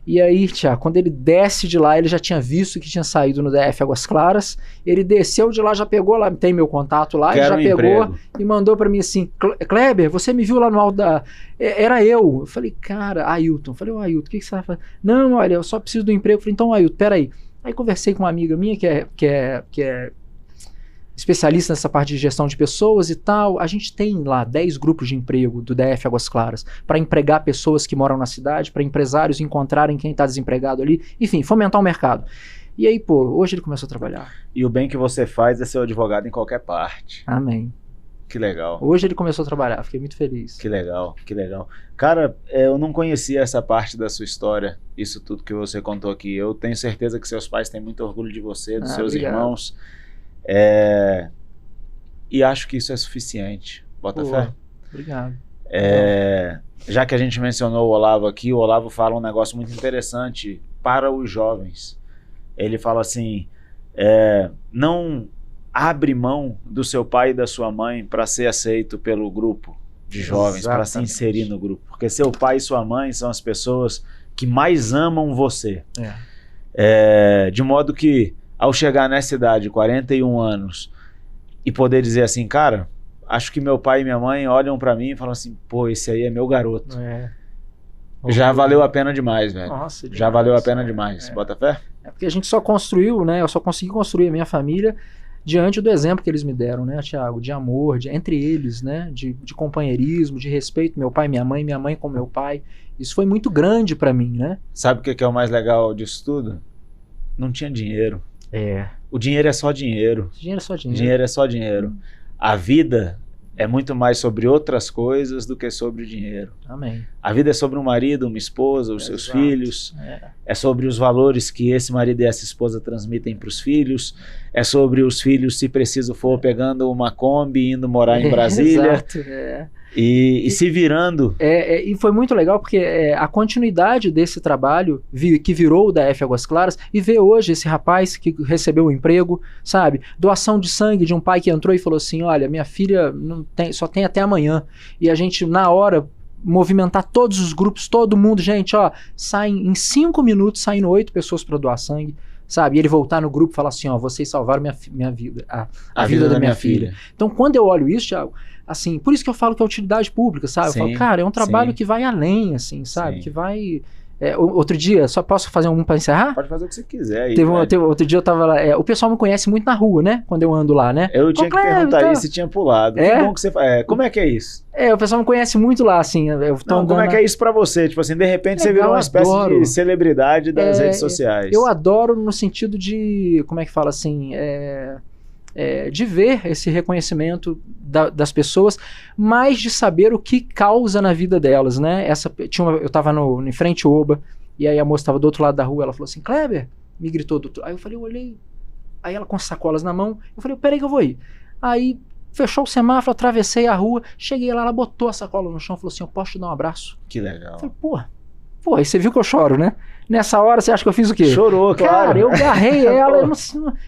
E aí, Tiago, quando ele desce de lá, ele já tinha visto que tinha saído no DF Águas Claras, ele desceu de lá, já pegou lá, tem meu contato lá, ele já pegou e mandou pra mim assim, Kleber, você me viu lá no alto da... Era eu falei, cara, Ailton. Eu falei, Ailton, o que você vai fazer? Não, olha, eu só preciso do emprego. Eu falei, então, Ailton, peraí. Aí conversei com uma amiga minha que é especialista nessa parte de gestão de pessoas e tal. A gente tem lá 10 grupos de emprego do DF Águas Claras para empregar pessoas que moram na cidade, para empresários encontrarem quem está desempregado ali, enfim, fomentar o mercado. E aí, pô, hoje ele começou a trabalhar. E o bem que você faz é ser advogado em qualquer parte. Amém. Que legal. Hoje ele começou a trabalhar, fiquei muito feliz. Que legal, que legal. Cara, eu não conhecia essa parte da sua história, isso tudo que você contou aqui. Eu tenho certeza que seus pais têm muito orgulho de você, dos seus irmãos. E acho que isso é suficiente. Bota fé? Obrigado. Já que a gente mencionou o Olavo aqui, o Olavo fala um negócio muito interessante para os jovens. Ele fala assim, não abre mão do seu pai e da sua mãe para ser aceito pelo grupo de jovens, para se inserir no grupo. Porque seu pai e sua mãe são as pessoas que mais amam você. De modo que ao chegar nessa idade, 41 anos, e poder dizer assim, cara, acho que meu pai e minha mãe olham pra mim e falam assim, pô, esse aí é meu garoto. Já valeu a pena demais, velho. Nossa, demais, já valeu a pena demais. Bota fé? É porque a gente só construiu, né? Eu só consegui construir a minha família diante do exemplo que eles me deram, né, Thiago? De amor, entre eles, né? De companheirismo, de respeito. Meu pai e minha mãe com meu pai. Isso foi muito grande pra mim, né? Sabe o que é o mais legal disso tudo? Não tinha dinheiro. O dinheiro é só dinheiro. Dinheiro é só dinheiro. Dinheiro é só dinheiro. A vida é muito mais sobre outras coisas do que sobre o dinheiro. Amém. A vida é sobre um marido, uma esposa, os seus filhos. É sobre os valores que esse marido e essa esposa transmitem para os filhos. É sobre os filhos, se preciso for, pegando uma Kombi, indo morar em Brasília. Exato. E se virando. E foi muito legal porque a continuidade desse trabalho que virou o DF Águas Claras e ver hoje esse rapaz que recebeu um emprego, sabe? Doação de sangue de um pai que entrou e falou assim, olha, minha filha só tem até amanhã. E a gente, na hora, movimentar todos os grupos, todo mundo, gente, ó, saem em 5 minutos, saindo 8 pessoas para doar sangue. Sabe? E ele voltar no grupo e falar assim, ó, vocês salvaram minha vida, a vida da minha filha. Então, quando eu olho isso, Thiago, assim, por isso que eu falo que é utilidade pública, sabe? Sim, eu falo, cara, é um trabalho que vai além, assim, sabe? Que vai... outro dia, só posso fazer um para encerrar? Pode fazer o que você quiser aí. Outro dia eu tava lá, o pessoal me conhece muito na rua, né? Quando eu ando lá, né? Eu tinha que perguntar isso se tinha pulado. Que bom que você como é que é isso? O pessoal me conhece muito lá, assim. Como é que é isso pra você? Tipo assim, de repente você virou uma espécie de celebridade das redes sociais. Eu adoro no sentido de, como é que fala assim, de ver esse reconhecimento das pessoas, mas de saber o que causa na vida delas, né? Eu estava em frente ao Oba, E aí a moça estava do outro lado da rua, ela falou assim, Kleber, me gritou do outro. Aí eu falei, eu olhei, aí ela com as sacolas na mão, eu falei, peraí que eu vou ir. Aí fechou o semáforo, atravessei a rua, cheguei lá, ela botou a sacola no chão, falou assim, eu posso te dar um abraço? Que legal. Eu falei, pô, aí você viu que eu choro, né? Nessa hora você acha que eu fiz o quê? Chorou, claro. Cara, eu agarrei ela, eu não,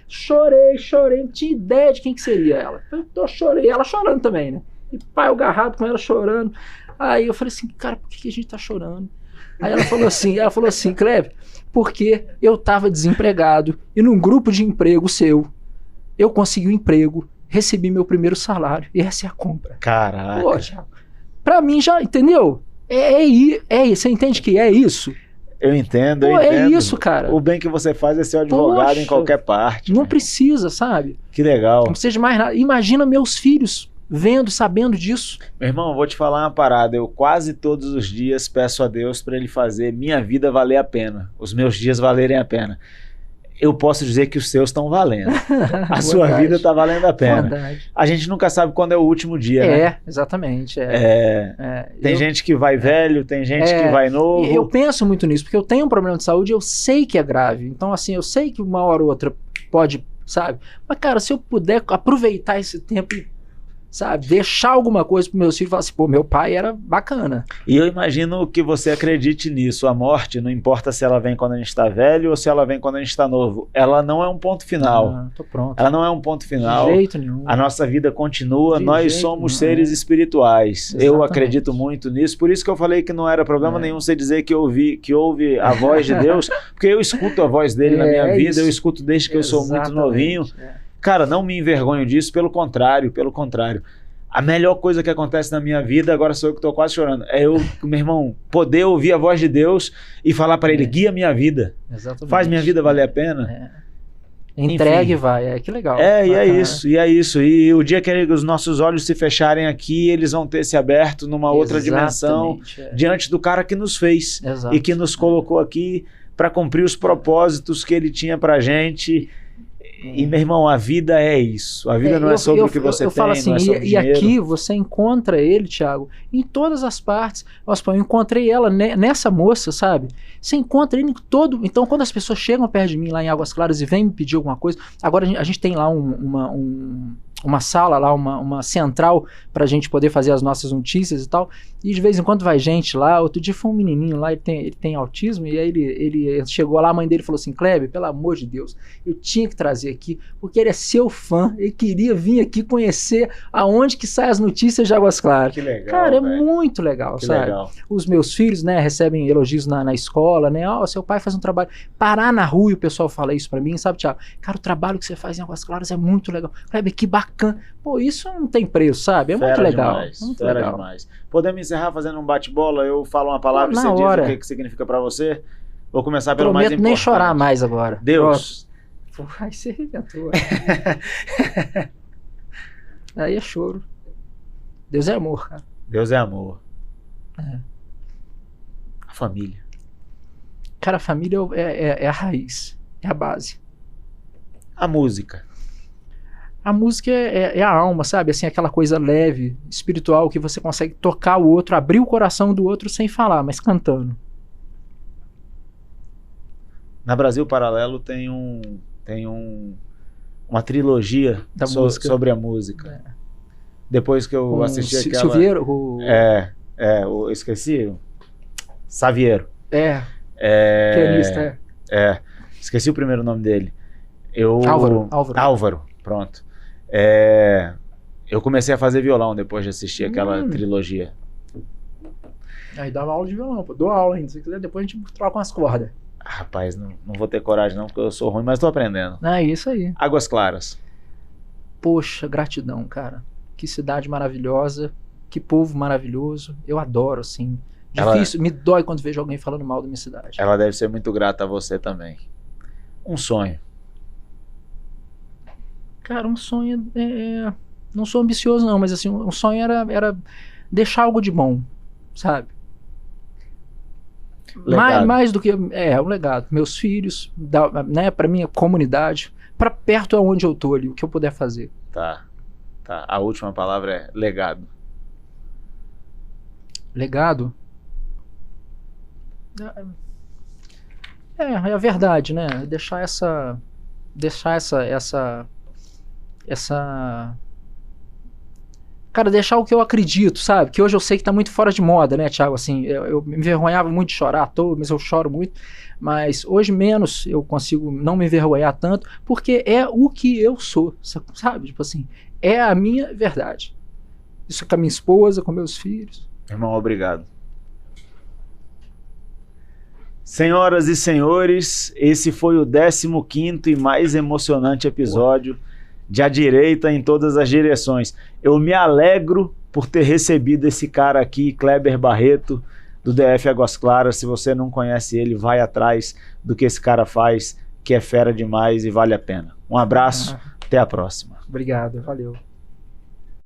chorei, não tinha ideia de quem que seria ela. Eu chorei, ela chorando também, né? E pai, eu agarrado com ela chorando. Aí eu falei assim, cara, por que a gente tá chorando? Aí ela falou assim, Kleber, porque eu tava desempregado e num grupo de emprego seu, eu consegui um emprego, recebi meu primeiro salário e essa é a compra. Caraca. Poxa, pra mim já, entendeu? Você entende que é isso? Eu entendo, Pô, é isso, cara. O bem que você faz é ser um advogado em qualquer parte. Não precisa, sabe? Que legal. Não precisa de mais nada. Imagina meus filhos vendo, sabendo disso. Meu irmão, vou te falar uma parada. Eu quase todos os dias peço a Deus para Ele fazer minha vida valer a pena. Os meus dias valerem a pena. Eu posso dizer que os seus estão valendo. A sua vida está valendo a pena. Verdade. A gente nunca sabe quando é o último dia, né? Exatamente. Tem gente que vai velho, tem gente que vai novo. E eu penso muito nisso, porque eu tenho um problema de saúde e eu sei que é grave. Então, assim, eu sei que uma hora ou outra pode, sabe? Mas, cara, se eu puder aproveitar esse tempo e, sabe, deixar alguma coisa para meus filhos e falar assim, pô, meu pai era bacana. E eu imagino que você acredite nisso. A morte, não importa se ela vem quando a gente está velho ou se ela vem quando a gente está novo. Ela não é um ponto final. Tô pronto. Ela não é um ponto final. De jeito nenhum. A nossa vida continua. De Nós jeito somos nenhum. seres espirituais. Exatamente. Eu acredito muito nisso. Por isso que eu falei que não era problema nenhum você dizer que ouve a voz de Deus. Porque eu escuto a voz dele na minha vida. Isso. Eu escuto desde que eu sou muito novinho. Cara, não me envergonho disso, pelo contrário. A melhor coisa que acontece na minha vida, agora sou eu que estou quase chorando, é eu, meu irmão, poder ouvir a voz de Deus e falar para ele, guia minha vida. Exatamente. Faz minha vida valer a pena. Entregue Enfim. e vai, que legal. E é isso. E o dia que os nossos olhos se fecharem aqui, eles vão ter se aberto numa outra dimensão, diante do cara que nos fez. Exato. E que nos colocou aqui para cumprir os propósitos que ele tinha pra gente. E, meu irmão, a vida é isso. A vida não é sobre o que você tem, falo assim, não é sobre e dinheiro. aqui você encontra ele, Thiago, em todas as partes. Nossa, eu encontrei ela nessa moça, sabe? Você encontra ele em todo... Então, quando as pessoas chegam perto de mim lá em Águas Claras e vêm me pedir alguma coisa... Agora, a gente tem lá uma sala, lá uma central pra gente poder fazer as nossas notícias e tal. E de vez em quando vai gente lá. Outro dia foi um menininho lá, ele tem autismo, e aí ele chegou lá, a mãe dele falou assim, Kleber, pelo amor de Deus, eu tinha que trazer aqui, porque ele é seu fã, ele queria vir aqui conhecer aonde que saem as notícias de Águas Claras. Que legal, cara, velho. É muito legal, Que sabe? legal. Os meus filhos, né, recebem elogios na escola, né, seu pai faz um trabalho, parar na rua e o pessoal fala isso pra mim, sabe, Thiago? Cara, o trabalho que você faz em Águas Claras é muito legal. Kleber, que bacana. Pô, isso não tem preço, sabe? É muito legal. Demais, muito fera legal. demais. Podemos encerrar fazendo um bate-bola? Eu falo uma palavra e Na você hora. diz o que significa pra você? Vou começar pelo mais Prometo importante. nem chorar mais agora. Deus. Pronto. Pô, aí você inventou. Aí é choro. Deus é amor, cara. Deus é amor. É. A família. Cara, a família é a raiz, é a base. A música. A música é a alma, sabe? Assim, aquela coisa leve, espiritual, que você consegue tocar o outro, abrir o coração do outro sem falar, mas cantando. Na Brasil Paralelo tem uma trilogia música. sobre a música. Depois que eu assisti aquela... Silveiro? Eu esqueci. Saviero. Pianista, Esqueci o primeiro nome dele. Álvaro, pronto. Eu comecei a fazer violão depois de assistir aquela trilogia. Aí dá uma aula de violão, pô. Dou aula ainda, se quiser, depois a gente troca umas cordas. Rapaz, não vou ter coragem não, porque eu sou ruim, mas tô aprendendo. É isso aí. Águas Claras. Poxa, gratidão, cara. Que cidade maravilhosa, que povo maravilhoso. Eu adoro, assim. Difícil, me dói quando vejo alguém falando mal da minha cidade. Ela deve ser muito grata a você também. Um sonho. Cara, um sonho não sou ambicioso não, mas assim, um sonho era deixar algo de bom, sabe? Mais do que um legado. Meus filhos, né, pra minha comunidade, pra perto aonde eu tô ali, o que eu puder fazer. Tá. A última palavra é legado. Legado? É a verdade, né? Deixar essa cara, deixar o que eu acredito, sabe? Que hoje eu sei que tá muito fora de moda, né, Thiago? Assim, eu me envergonhava muito de chorar à toa, mas eu choro muito. Mas hoje menos eu consigo não me envergonhar tanto, porque é o que eu sou, sabe? Tipo assim, é a minha verdade. Isso com a minha esposa, com meus filhos. Irmão, obrigado. Senhoras e senhores, esse foi o 15º e mais emocionante episódio de A Direita em Todas as Direções. Eu me alegro por ter recebido esse cara aqui, Kleber Barreto, do DF Águas Claras. Se você não conhece ele, vai atrás do que esse cara faz, que é fera demais e vale a pena. Um abraço, até a próxima. Obrigado, valeu.